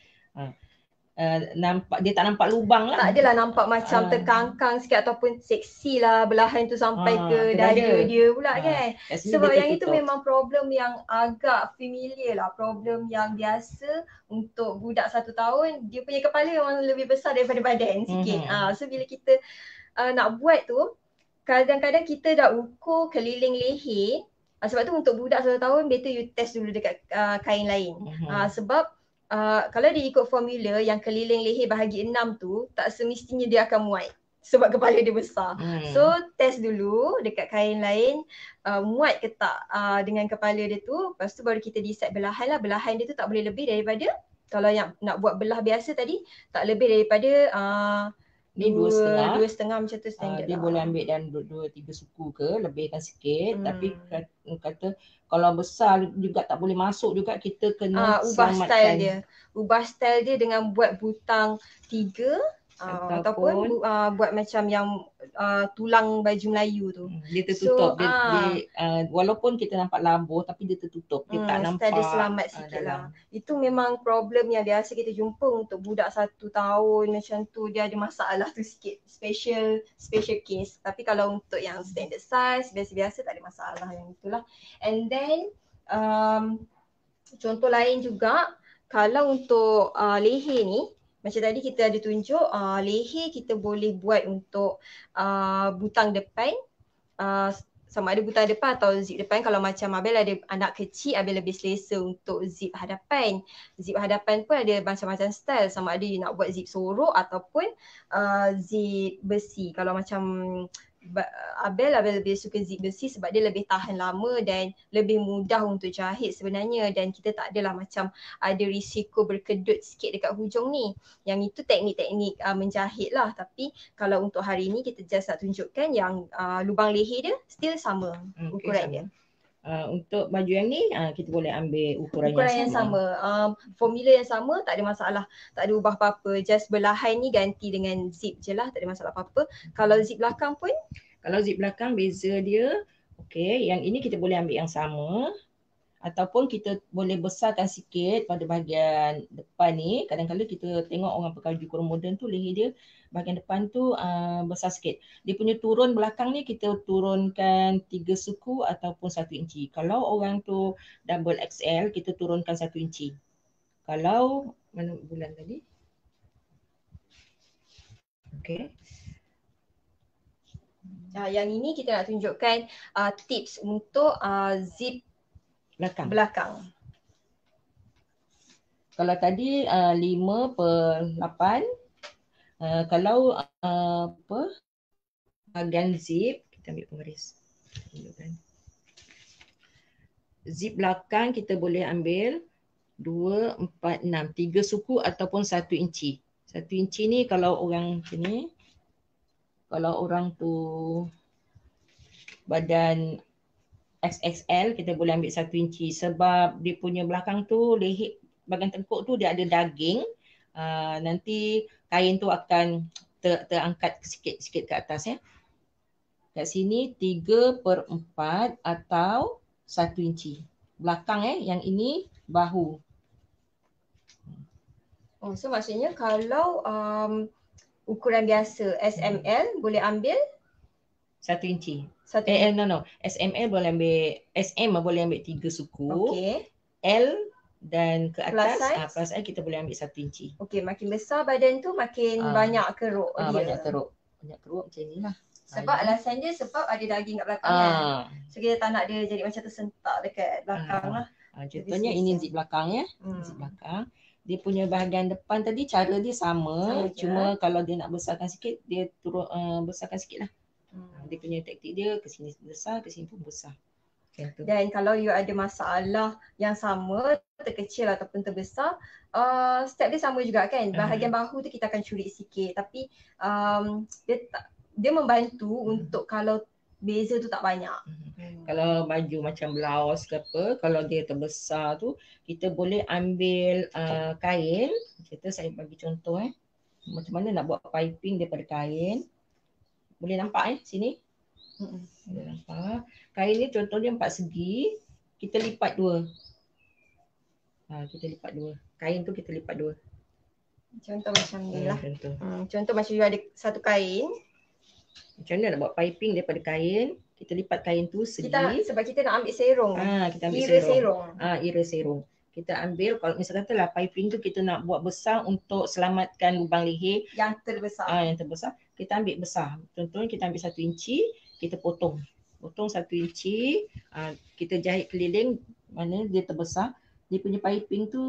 [SPEAKER 2] Nampak dia tak nampak lubang lah.
[SPEAKER 1] Tak adalah nampak macam terkangkang sikit ataupun seksi lah belahan tu sampai ke dada dia pula kan. Sebab yang itu memang problem yang agak familiar lah. Problem yang biasa untuk budak 1 tahun, dia punya kepala memang lebih besar daripada badan sikit. So bila kita nak buat tu, kadang-kadang kita dah ukur keliling leher. Sebab tu untuk budak 1 tahun, better you test dulu dekat kain lain. Sebab kalau dia ikut formula yang keliling leher bahagi 6 tu, tak semestinya dia akan muat sebab kepala dia besar. So test dulu dekat kain lain, muat ke tak dengan kepala dia tu. Lepas tu baru kita decide belahan lah. Belahan dia tu tak boleh lebih daripada, kalau yang nak buat belah biasa tadi, tak lebih daripada
[SPEAKER 2] ni 2,5
[SPEAKER 1] macam tu standard
[SPEAKER 2] dia
[SPEAKER 1] lah.
[SPEAKER 2] boleh ambil dan 2-3 suku ke, lebihkan sikit. Tapi kata kalau besar juga tak boleh masuk juga, kita kena
[SPEAKER 1] ubah style dia. Ubah style dia dengan buat butang 3 ataupun buat macam yang tulang baju Melayu tu.
[SPEAKER 2] Dia tertutup. Dia walaupun kita nampak labuh tapi dia tertutup. Dia tak nampak.
[SPEAKER 1] Style dia selamat sikit lah. Itu memang problem yang biasa kita jumpa untuk budak 1 tahun macam tu. Dia ada masalah tu sikit. Special case. Tapi kalau untuk yang standard size, biasa-biasa tak ada masalah yang itulah. And then contoh lain juga, kalau untuk leher ni, macam tadi kita ada tunjuk leher kita boleh buat untuk butang depan, sama ada butang depan atau zip depan. Kalau macam Abel ada anak kecil, Abel lebih selesa untuk zip hadapan. Zip hadapan pun ada macam-macam style, sama ada you nak buat zip sorok ataupun zip besi. Kalau macam Abel lebih suka zip besi sebab dia lebih tahan lama dan lebih mudah untuk jahit sebenarnya, dan kita tak adalah macam ada risiko berkedut sikit dekat hujung ni. Yang itu teknik-teknik menjahit lah. Tapi kalau untuk hari ni kita just nak tunjukkan yang lubang leher dia still sama ukuran dia.
[SPEAKER 2] Untuk baju yang ni kita boleh ambil ukuran yang
[SPEAKER 1] sama. Formula yang sama, tak ada masalah. Tak ada ubah apa-apa. Just belahan ni ganti dengan zip je lah, tak ada masalah apa-apa. Kalau zip belakang pun?
[SPEAKER 2] Kalau zip belakang beza dia, okey, yang ini kita boleh ambil yang sama. Ataupun kita boleh besarkan sikit pada bahagian depan ni. Kadang-kadang kita tengok orang pakai baju kurung moden tu, leher dia bahagian depan tu besar sikit. Dia punya turun belakang ni kita turunkan 3 suku ataupun 1 inci. Kalau orang tu double XL, kita turunkan 1 inci. Kalau, mana bulan tadi? Okey.
[SPEAKER 1] Yang ini kita nak tunjukkan tips untuk zip belakang.
[SPEAKER 2] Kalau tadi 5/8. Kalau bahagian zip, kita ambil penggaris. Zip belakang kita boleh ambil 2, 4, 6. 3 suku ataupun 1 inci. 1 inci ni kalau orang macam ni, kalau orang tu badan XXL, kita boleh ambil 1 inci sebab dia punya belakang tu, leher bahagian tengkuk tu dia ada daging. Nanti kain tu akan terangkat sikit-sikit ke atas ya. Kat sini 3/4 atau 1 inci. Belakang yang ini bahu.
[SPEAKER 1] So maksudnya kalau ukuran biasa SML boleh ambil
[SPEAKER 2] 1 inci. SML boleh ambil, SM boleh ambil 3 suku.
[SPEAKER 1] Okey.
[SPEAKER 2] L dan ke atas
[SPEAKER 1] plus
[SPEAKER 2] size kita boleh ambil 1 inci.
[SPEAKER 1] Okey, makin besar badan tu makin banyak keruk dia.
[SPEAKER 2] Banyak keruk macam inilah.
[SPEAKER 1] Sebab alasan dia sebab ada daging kat belakang kan. So kita tak nak dia jadi macam tersentak dekat belakang lah.
[SPEAKER 2] Contohnya ini zip belakang ya. Zip belakang. Dia punya bahagian depan tadi cara dia sama cuma kalau dia nak besarkan sikit, dia turun besarkan sikit lah. Dia punya taktik dia ke sini besar, ke sini pun besar. Macam tu.
[SPEAKER 1] Dan kalau you ada masalah yang sama, terkecil ataupun terbesar, step dia sama juga kan. Bahagian bahu tu kita akan curi sikit, tapi dia membantu untuk kalau beza tu tak banyak.
[SPEAKER 2] Kalau baju macam blouse ke apa, kalau dia terbesar tu, kita boleh ambil kain. Saya bagi contoh macam mana nak buat piping daripada kain. Boleh nampak sini? Boleh nampak. Kain ni contohnya 4 segi, kita lipat 2. Kita lipat 2. Kain tu kita lipat 2.
[SPEAKER 1] Contoh macam ni lah.
[SPEAKER 2] Contoh
[SPEAKER 1] macam you ada satu kain.
[SPEAKER 2] Macam mana nak buat piping daripada kain? Kita lipat kain tu segi.
[SPEAKER 1] Sebab kita nak ambil serong.
[SPEAKER 2] Kita ambil
[SPEAKER 1] ira serong.
[SPEAKER 2] Ira serong. Kita ambil, kalau misalnya katalah piping tu kita nak buat besar untuk selamatkan lubang leher
[SPEAKER 1] yang terbesar.
[SPEAKER 2] Yang terbesar, kita ambil besar. Contohnya kita ambil 1 inci, kita potong. Potong 1 inci, kita jahit keliling mana dia terbesar. Dia punya piping tu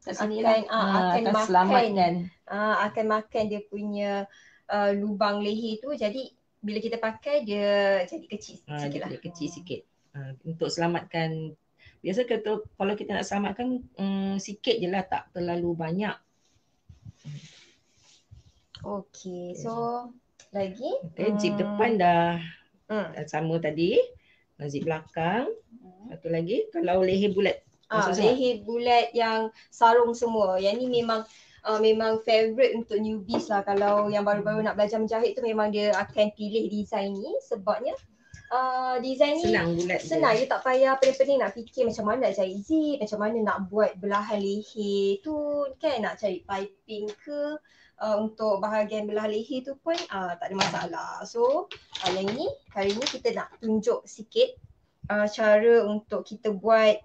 [SPEAKER 2] kat sini akan selamatkan.
[SPEAKER 1] Akan makan dia punya lubang leher tu, jadi bila kita pakai dia jadi kecil sikit lah.
[SPEAKER 2] Kecil sikit. Untuk selamatkan, biasa kalau kita nak selamatkan sikit je lah, tak terlalu banyak.
[SPEAKER 1] Okay, so lagi?
[SPEAKER 2] Zip depan dah sama tadi. Zip belakang. Satu lagi, kalau leher bulat.
[SPEAKER 1] Leher bulat yang sarung semua. Yang ni memang favourite untuk newbies lah. Kalau yang baru-baru nak belajar menjahit tu memang dia akan pilih design ni. Sebabnya design ni senang. Dia tak payah pening-pening nak fikir macam mana nak cari zip, macam mana nak buat belahan leher tu kan, nak cari piping ke. Untuk bahagian belah leher tu pun tak ada masalah. So yang ni, kali ni kita nak tunjuk sikit cara untuk kita buat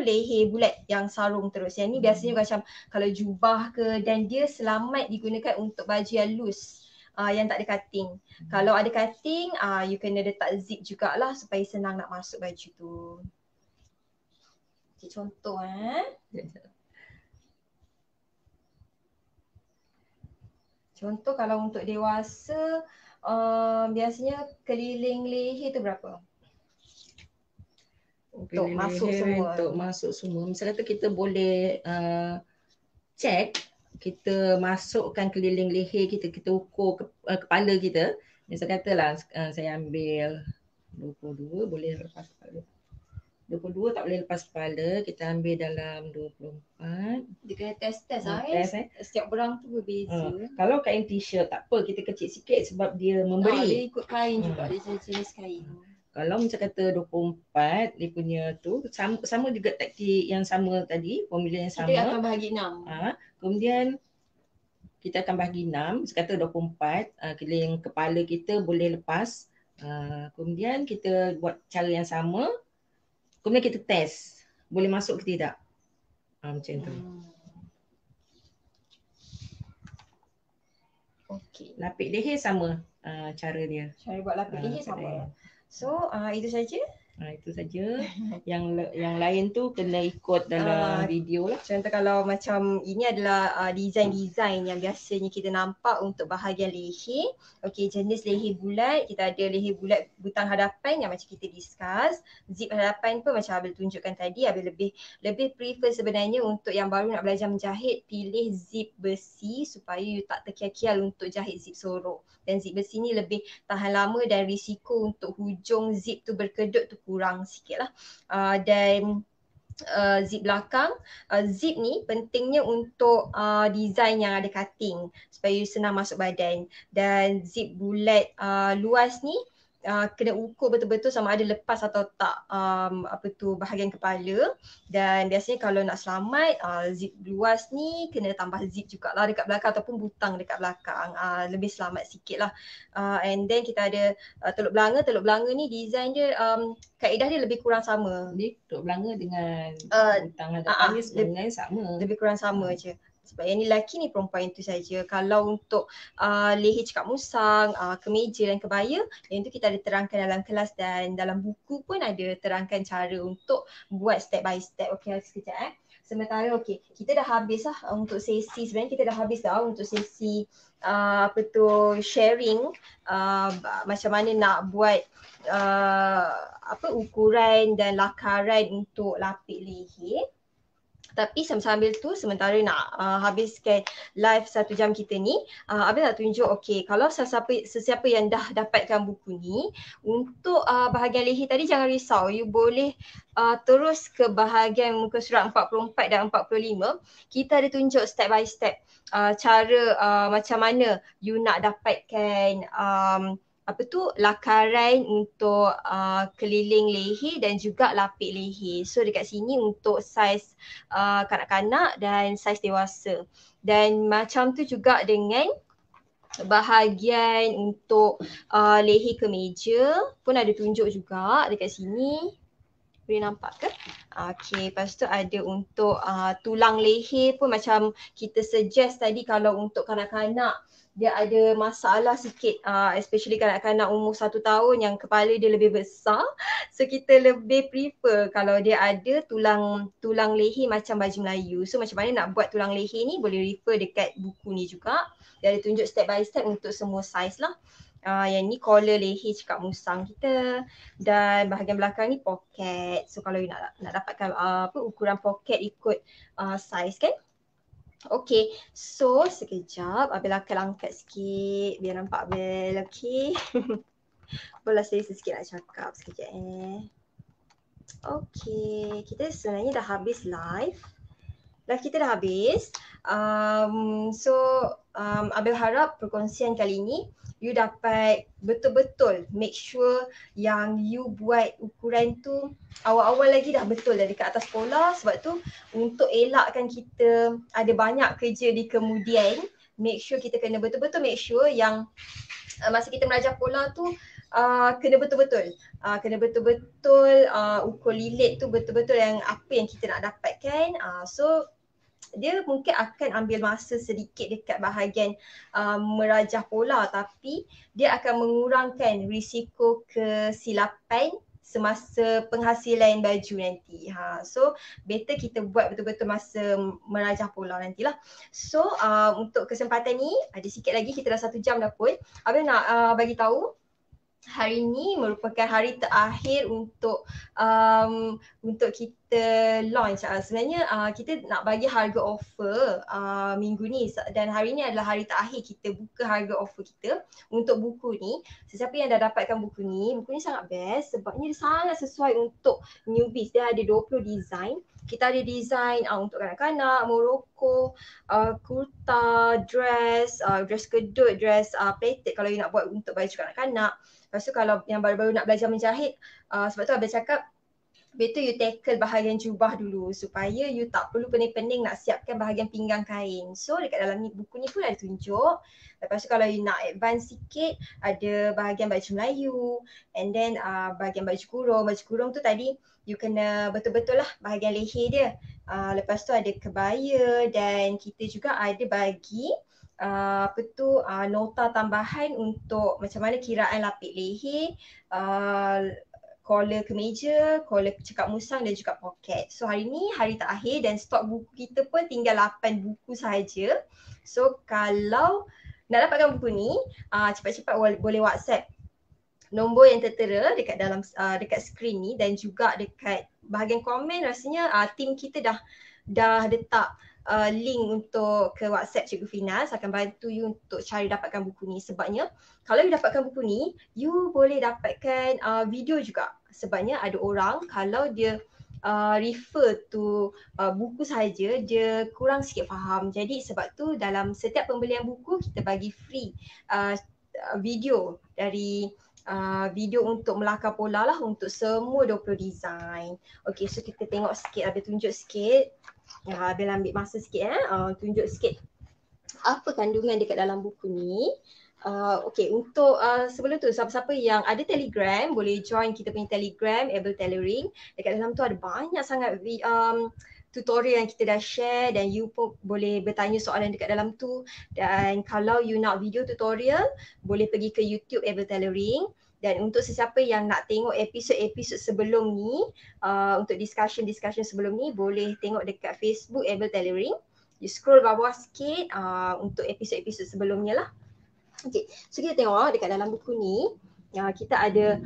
[SPEAKER 1] leher bulat yang sarung terus. Yang ni biasanya macam kalau jubah ke, dan dia selamat digunakan untuk baju yang loose, yang tak ada cutting. Kalau ada cutting, you kena letak zip jugalah supaya senang nak masuk baju tu. Okay, contoh Contoh kalau untuk dewasa, biasanya keliling leher tu berapa? Untuk
[SPEAKER 2] masuk semua. Misalnya kita boleh check, kita masukkan keliling leher kita, kita ukur kepala kita. Misal katalah saya ambil 22, boleh lepas kepala. 22 tak boleh lepas kepala, kita ambil dalam 24.
[SPEAKER 1] Dia kena test Setiap orang tu berbeza.
[SPEAKER 2] Kalau kain t-shirt tak apa, kita kecil sikit sebab dia memberi.
[SPEAKER 1] Dia ikut kain juga, dia jenis kain.
[SPEAKER 2] Kalau macam kata 24, dia punya tu sama juga taktik yang sama tadi, formula yang sama.
[SPEAKER 1] Kita akan bahagi 6.
[SPEAKER 2] Kemudian kita akan bahagi 6, kata 24, keliling kepala kita boleh lepas. Kemudian kita buat cara yang sama. Kemudian kita test, boleh masuk ke tidak. Macam tu.
[SPEAKER 1] Okay.
[SPEAKER 2] Lapik leher sama cara dia.
[SPEAKER 1] Cara buat lapik leher sama. So itu saja.
[SPEAKER 2] Itu saja. Yang lain tu kena ikut dalam video lah.
[SPEAKER 1] Contoh kalau macam ini adalah design-design yang biasanya kita nampak untuk bahagian leher. Okey, jenis leher bulat, kita ada leher bulat butang hadapan yang macam kita discuss. Zip hadapan pun macam Abil tunjukkan tadi, Abil lebih prefer sebenarnya untuk yang baru nak belajar menjahit, pilih zip besi supaya you tak terkial-kial untuk jahit zip sorok. Dan zip besi ni lebih tahan lama dan risiko untuk hujung zip tu berkedut tu kurang sikit lah. Dan zip belakang, zip ni pentingnya untuk design yang ada cutting supaya senang masuk badan. Dan zip bulat luas ni kena ukur betul-betul sama ada lepas atau tak bahagian kepala. Dan biasanya kalau nak selamat, zip luas ni kena tambah zip jugalah dekat belakang ataupun butang dekat belakang, lebih selamat sikit lah. And then kita ada teluk belanga ni design dia, kaedah dia lebih kurang sama.
[SPEAKER 2] Teluk belanga dengan butang hadapan dia sebenarnya sama.
[SPEAKER 1] Lebih kurang sama je. Sebab yang ni lelaki ni perempuan itu saja. Kalau untuk leher cekak musang, kemeja dan kebaya, yang itu kita ada terangkan dalam kelas dan dalam buku pun ada terangkan cara untuk buat step by step. Okey, sekejap Sementara okey, kita dah habis lah untuk sesi, sebenarnya kita dah habis dah untuk sesi sharing macam mana nak buat ukuran dan lakaran untuk lapik leher. Tapi sambil tu sementara nak habiskan live 1 jam kita ni, Abel nak tunjuk kalau sesiapa yang dah dapatkan buku ni, untuk bahagian leher tadi jangan risau, you boleh terus ke bahagian muka surat 44 dan 45. Kita ada tunjuk step by step cara macam mana you nak dapatkan lakaran untuk keliling leher dan juga lapik leher. So dekat sini untuk saiz kanak-kanak dan saiz dewasa. Dan macam tu juga dengan bahagian untuk leher kemeja pun ada tunjuk juga dekat sini. Boleh nampak ke? Okay, lepas tu ada untuk tulang leher pun macam kita suggest tadi, kalau untuk kanak-kanak dia ada masalah sikit, especially kanak-kanak umur 1 tahun yang kepala dia lebih besar. So kita lebih prefer kalau dia ada tulang leher macam baju Melayu. So macam mana nak buat tulang leher ni, boleh refer dekat buku ni juga. Dia ada tunjuk step by step untuk semua saiz lah. Yang ni collar leher cekak musang kita, dan bahagian belakang ni poket. So kalau you nak dapatkan ukuran poket ikut saiz kan. Okay, so sekejap Abel akan angkat sikit biar nampak Abel. Okay. Boleh saya sikit nak cakap sekejap Okay, kita sebenarnya dah habis live. Live kita dah habis. Abel harap perkongsian kali ini you dapat betul-betul make sure yang you buat ukuran tu awal-awal lagi dah betul dah dekat atas pola. Sebab tu untuk elakkan kita ada banyak kerja di kemudian, make sure kita kena betul-betul make sure yang masa kita melajah pola tu kena betul-betul ukur lilit tu betul-betul yang apa yang kita nak dapatkan. So dia mungkin akan ambil masa sedikit dekat bahagian merajah pola, tapi dia akan mengurangkan risiko kesilapan semasa penghasilan baju nanti. So better kita buat betul-betul masa merajah pola nantilah. So untuk kesempatan ni ada sikit lagi, kita dah 1 jam dah pun. Abang nak bagi tahu hari ni merupakan hari terakhir untuk kita launch. Sebenarnya kita nak bagi harga offer minggu ni, dan hari ni adalah hari terakhir kita buka harga offer kita untuk buku ni. Sesiapa yang dah dapatkan buku ni sangat best sebabnya dia sangat sesuai untuk newbies. Dia ada 20 design. Kita ada design untuk kanak-kanak, morocco, kurta, dress kedut, dress plated kalau you nak buat untuk baju kanak-kanak. Lepas tu kalau yang baru-baru nak belajar menjahit, sebab tu Abel cakap better you tackle bahagian jubah dulu supaya you tak perlu pening-pening nak siapkan bahagian pinggang kain. So dekat dalam buku ni pun ada tunjuk. Lepas tu kalau you nak advance sikit, ada bahagian baju Melayu, and then bahagian baju kurung. Baju kurung tu tadi you kena betul-betul lah bahagian leher dia. Lepas tu ada kebaya, dan kita juga ada bagi nota tambahan untuk macam mana kiraan lapik leher, collar kemeja, collar cekak musang dan juga poket. So hari ni hari terakhir dan stok buku kita pun tinggal 8 buku sahaja. So kalau nak dapatkan buku ni, cepat-cepat boleh WhatsApp nombor yang tertera dekat dalam dekat skrin ni, dan juga dekat bahagian komen rasanya tim kita dah letak link untuk ke WhatsApp Cikgu Finas, akan bantu you untuk cari dapatkan buku ni. Sebabnya kalau you dapatkan buku ni, you boleh dapatkan video juga. Sebabnya ada orang kalau dia refer to buku sahaja, dia kurang sikit faham. Jadi sebab tu dalam setiap pembelian buku kita bagi free video dari video untuk melakar pola lah untuk semua 20 design. Okay, so kita tengok sikit, Abel tunjuk sikit. Abel ambil masa sikit tunjuk sikit apa kandungan dekat dalam buku ni. Okay, untuk sebelum tu siapa-siapa yang ada Telegram boleh join kita punya Telegram Abel Tailoring. Dekat dalam tu ada banyak sangat tutorial yang kita dah share, dan you pun boleh bertanya soalan dekat dalam tu. Dan kalau you nak video tutorial boleh pergi ke YouTube Abel Tailoring. Dan untuk sesiapa yang nak tengok episod-episod sebelum ni, untuk discussion sebelum ni, boleh tengok dekat Facebook Able Tailoring. You scroll bawah sikit untuk episod-episod sebelumnya lah. Okay, so kita tengok dekat dalam buku ni, kita ada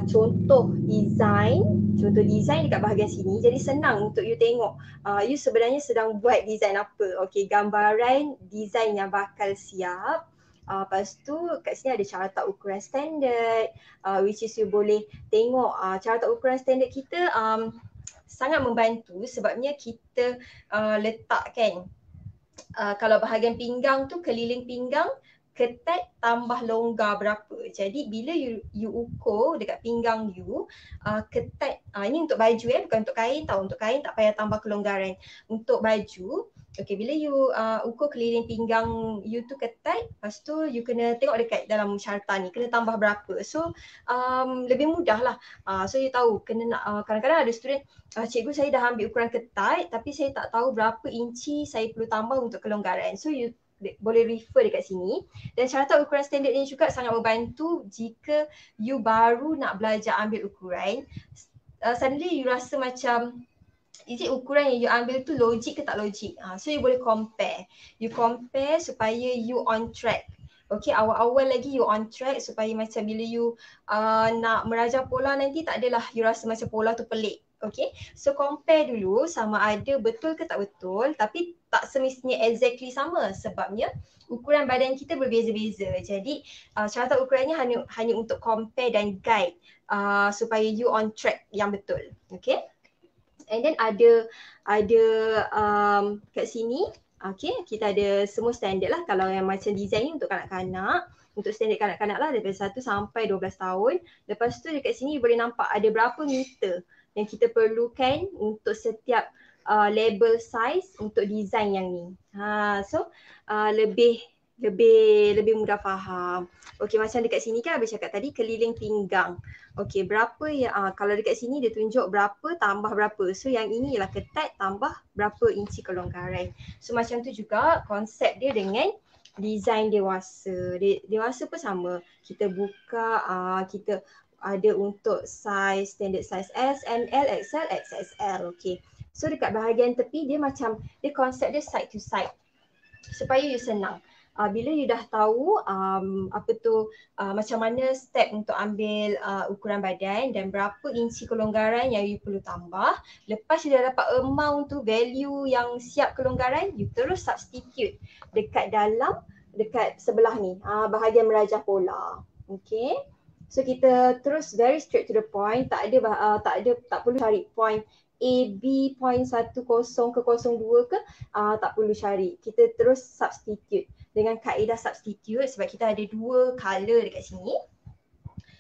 [SPEAKER 1] contoh design dekat bahagian sini. Jadi senang untuk you tengok you sebenarnya sedang buat design apa. Okay, gambaran design yang bakal siap. Lepas tu kat sini ada carta ukuran standard, which is you boleh tengok carta ukuran standard kita sangat membantu sebabnya kita letakkan kalau bahagian pinggang tu, keliling pinggang ketat tambah longgar berapa. Jadi bila you ukur dekat pinggang you, ketat, ini untuk baju bukan untuk kain tau. Untuk kain tak payah tambah kelonggaran. Untuk baju, okay, bila you ukur keliling pinggang you tu ketat, lepas tu you kena tengok dekat dalam carta ni, kena tambah berapa. So lebih mudah lah. So you tahu, kena nak, kadang-kadang ada student, cikgu saya dah ambil ukuran ketat tapi saya tak tahu berapa inci saya perlu tambah untuk kelonggaran. So you boleh refer dekat sini. Dan carta ukuran standard ni juga sangat membantu jika you baru nak belajar ambil ukuran. Suddenly you rasa macam, is it ukuran yang you ambil tu logik ke tak logik? So you boleh compare. You compare supaya you on track. Okay, awal-awal lagi you on track supaya macam bila you nak merajah pola nanti tak adalah you rasa macam pola tu pelik. Okay, so compare dulu sama ada betul ke tak betul, tapi tak semestinya exactly sama sebabnya ukuran badan kita berbeza-beza. Jadi carta ukurannya hanya untuk compare dan guide supaya you on track yang betul. Okay, and then ada kat sini, okay, kita ada semua standard lah. Kalau yang macam design ni untuk kanak-kanak, untuk standard kanak-kanak lah daripada 1 sampai 12 tahun. Lepas tu dekat sini boleh nampak ada berapa meter yang kita perlukan untuk setiap label size untuk design yang ni. So lebih mudah faham. Okey, macam dekat sini kan Abang cakap tadi keliling pinggang. Okey, berapa yang kalau dekat sini dia tunjuk berapa tambah berapa. So yang ini ialah ketat tambah berapa inci kelonggaran. So macam tu juga konsep dia dengan design dewasa. Dewasa pun sama. Kita buka, kita ada untuk size, standard size S, M, L, XL, XXL. Okay. So dekat bahagian tepi dia macam, dia konsep dia side to side. Supaya you senang. Bila you dah tahu macam mana step untuk ambil ukuran badan dan berapa inci kelonggaran yang you perlu tambah. Lepas you dah dapat amount tu, value yang siap kelonggaran, you terus substitute dekat sebelah ni, bahagian merajah pola. Okay. So kita terus very straight to the point, tak perlu cari point A, B, point 10 ke 02 ke, tak perlu cari. Kita terus substitute dengan kaedah substitute sebab kita ada 2 color dekat sini.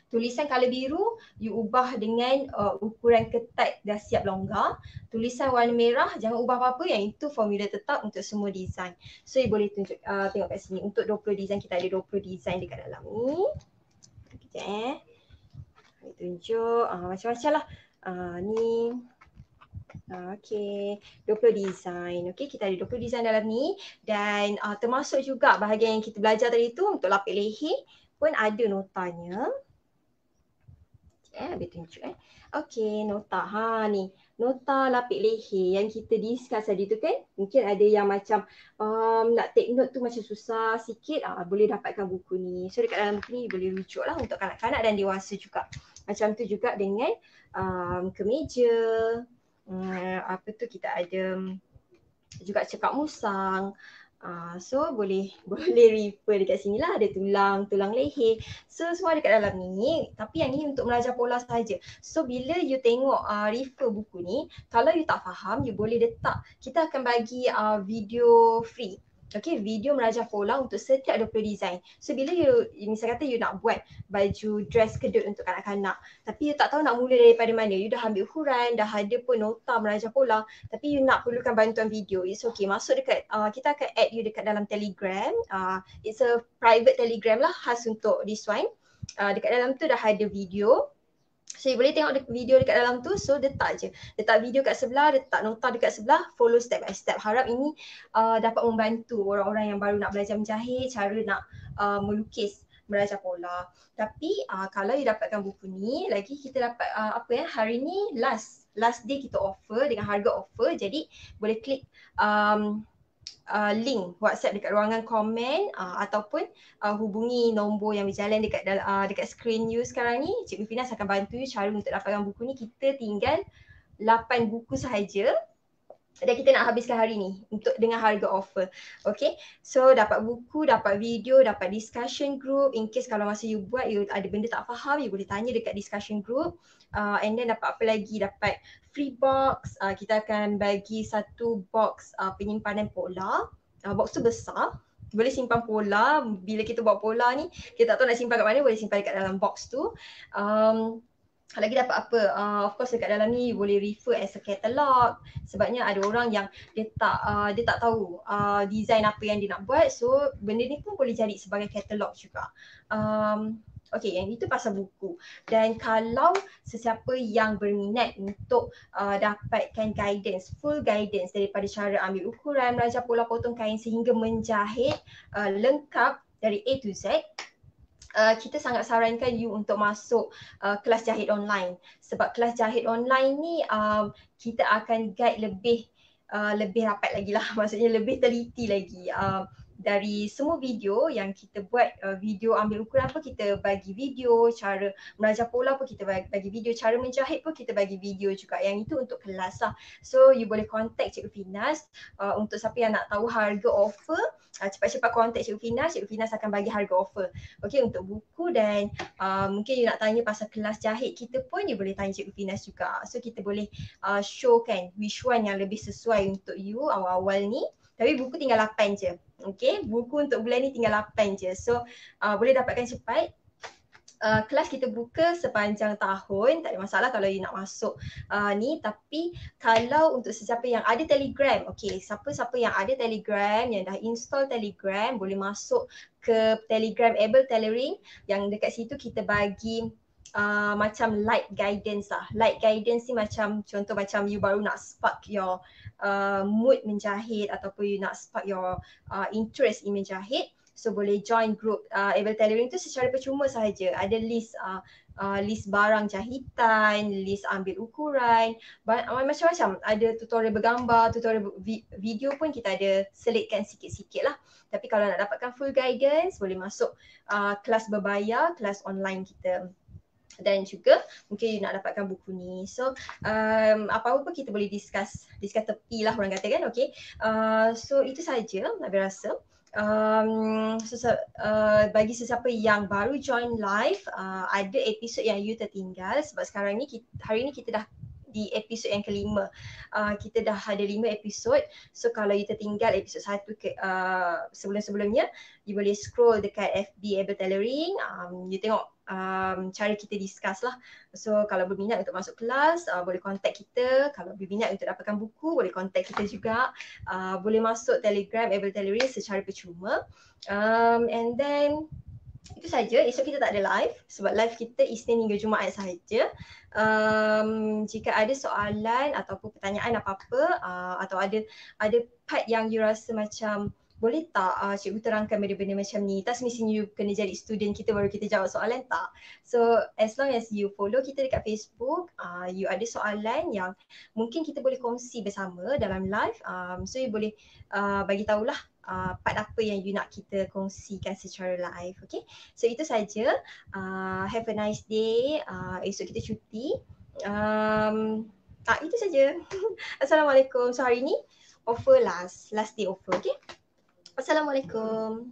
[SPEAKER 1] Tulisan color biru, you ubah dengan ukuran ketat dah siap longgar. Tulisan warna merah, jangan ubah apa-apa, yang itu formula tetap untuk semua design. So you boleh tunjuk, tengok kat sini, untuk 20 design, kita ada 20 design dekat dalam ni. Sekejap Boleh tunjuk macam-macam lah. Ni okay, 20 design. Okay, kita ada 20 design dalam ni. Dan termasuk juga bahagian yang kita belajar tadi tu, untuk lapik leher pun ada notanya. Boleh tunjuk okay, nota. Ni nota lapik leher yang kita discuss tadi tu kan. Mungkin ada yang macam nak take note tu macam susah sikit, boleh dapatkan buku ni. So dekat dalam buku ni boleh rujuk lah untuk kanak-kanak dan dewasa juga. Macam tu juga dengan kemeja. Kita ada juga cekak musang. So boleh refer dekat sini lah, ada tulang leher. So semua dekat dalam ni, tapi yang ni untuk merajah pola saja. So bila you tengok refer buku ni, kalau you tak faham, you boleh letak, kita akan bagi video free. Okay, video merajah pola untuk setiap 20 design. So bila you, misal kata you nak buat baju dress kedut untuk kanak-kanak, tapi you tak tahu nak mula daripada mana, you dah ambil ukuran, dah ada pun nota merajah pola, tapi you nak perlukan bantuan video, it's okay, masuk dekat, kita akan add you dekat dalam Telegram. It's a private Telegram lah, khas untuk this one. Dekat dalam tu dah ada video. So you boleh tengok video dekat dalam tu, so letak je. Letak video kat sebelah, letak nota dekat sebelah, follow step by step. Harap ini dapat membantu orang-orang yang baru nak belajar menjahit, cara nak melukis Meraja Pola. Tapi kalau you dapatkan buku ni, lagi kita dapat hari ni last day kita offer dengan harga offer. Jadi boleh klik link WhatsApp dekat ruangan komen ataupun hubungi nombor yang berjalan dekat skrin you sekarang ni. Cikgu Finas akan bantu you cara untuk dapatkan buku ni. Kita tinggal 8 buku sahaja dan kita nak habiskan hari ni untuk dengan harga offer. Okay, so dapat buku, dapat video, dapat discussion group. In case kalau masa you buat, you ada benda tak faham, you boleh tanya dekat discussion group. And then dapat apa lagi? Dapat free box. Kita akan bagi satu box penyimpanan pola. Box tu besar, boleh simpan pola. Bila kita buat pola ni, kita tak tahu nak simpan kat mana, boleh simpan dekat dalam box tu. Lagi dapat apa? Of course dekat dalam ni boleh refer as a catalog. Sebabnya ada orang yang dia tak tahu design apa yang dia nak buat. So benda ni pun boleh jadi sebagai catalog juga. Okay, yang itu pasal buku. Dan kalau sesiapa yang berminat untuk dapatkan guidance, full guidance daripada cara ambil ukuran, meraja pola, potong kain sehingga menjahit lengkap dari A to Z, kita sangat sarankan you untuk masuk kelas jahit online. Sebab kelas jahit online ni kita akan guide lebih rapat lagi lah. Maksudnya lebih teliti lagi. Dari semua video yang kita buat, video ambil ukuran pun kita bagi video, cara meraja pola pun kita bagi video, cara menjahit pun kita bagi video juga. Yang itu untuk kelas lah. So you boleh contact Cikgu Finas untuk siapa yang nak tahu harga offer. Cepat-cepat contact Cikgu Finas. Cikgu Finas akan bagi harga offer. Okay, untuk buku dan mungkin you nak tanya pasal kelas jahit kita pun, you boleh tanya Cikgu Finas juga. So kita boleh showkan which one yang lebih sesuai untuk you awal-awal ni. Tapi buku tinggal 8 je. Okay, buku untuk bulan ni tinggal 8 je. So boleh dapatkan cepat. Kelas kita buka sepanjang tahun, tak ada masalah kalau you nak masuk ni. Tapi kalau untuk sesiapa yang ada Telegram, okay, siapa-siapa yang ada Telegram, yang dah install Telegram, boleh masuk ke Telegram Able Tailoring. Yang dekat situ kita bagi macam light guidance lah. Light guidance ni macam contoh macam you baru nak spark your mood menjahit ataupun you nak spark your interest in menjahit. So boleh join group Able Tailoring tu secara percuma sahaja. Ada list barang jahitan, list ambil ukuran, macam-macam. Ada tutorial bergambar, tutorial video pun kita ada selitkan sikit-sikit lah. Tapi kalau nak dapatkan full guidance, boleh masuk kelas berbayar, kelas online kita. Dan juga mungkin you nak dapatkan buku ni. So apa-apa pun kita boleh discuss tepi lah orang kata kan. Okay, so itu saja Nabi rasa. Bagi sesiapa yang baru join live, ada episod yang you tertinggal. Sebab sekarang ni hari ni kita dah di episod yang kelima. Kita dah ada 5 episod. So kalau you tertinggal episod 1 sebelum-sebelumnya, you boleh scroll dekat FB Able Tailoring. You tengok cara kita discuss lah. So kalau berminat untuk masuk kelas, boleh contact kita. Kalau berminat untuk dapatkan buku, boleh contact kita juga. Boleh masuk Telegram Able Tailoring secara percuma. And then itu saja. Esok kita tak ada live sebab live kita Isnin hingga Jumaat sahaja. Jika ada soalan ataupun pertanyaan apa-apa, atau ada part yang you rasa macam boleh tak cikgu terangkan benda-benda macam ni, tak semestinya you kena jadi student kita baru kita jawab soalan, tak. So as long as you follow kita dekat Facebook, you ada soalan yang mungkin kita boleh kongsi bersama dalam live, so you boleh bagi tahulah part apa yang you nak kita kongsikan secara live. Okay, so itu saja. Have a nice day. Esok kita cuti. Itu saja. Assalamualaikum. So hari ni offer last day offer. Okay, Assalamualaikum.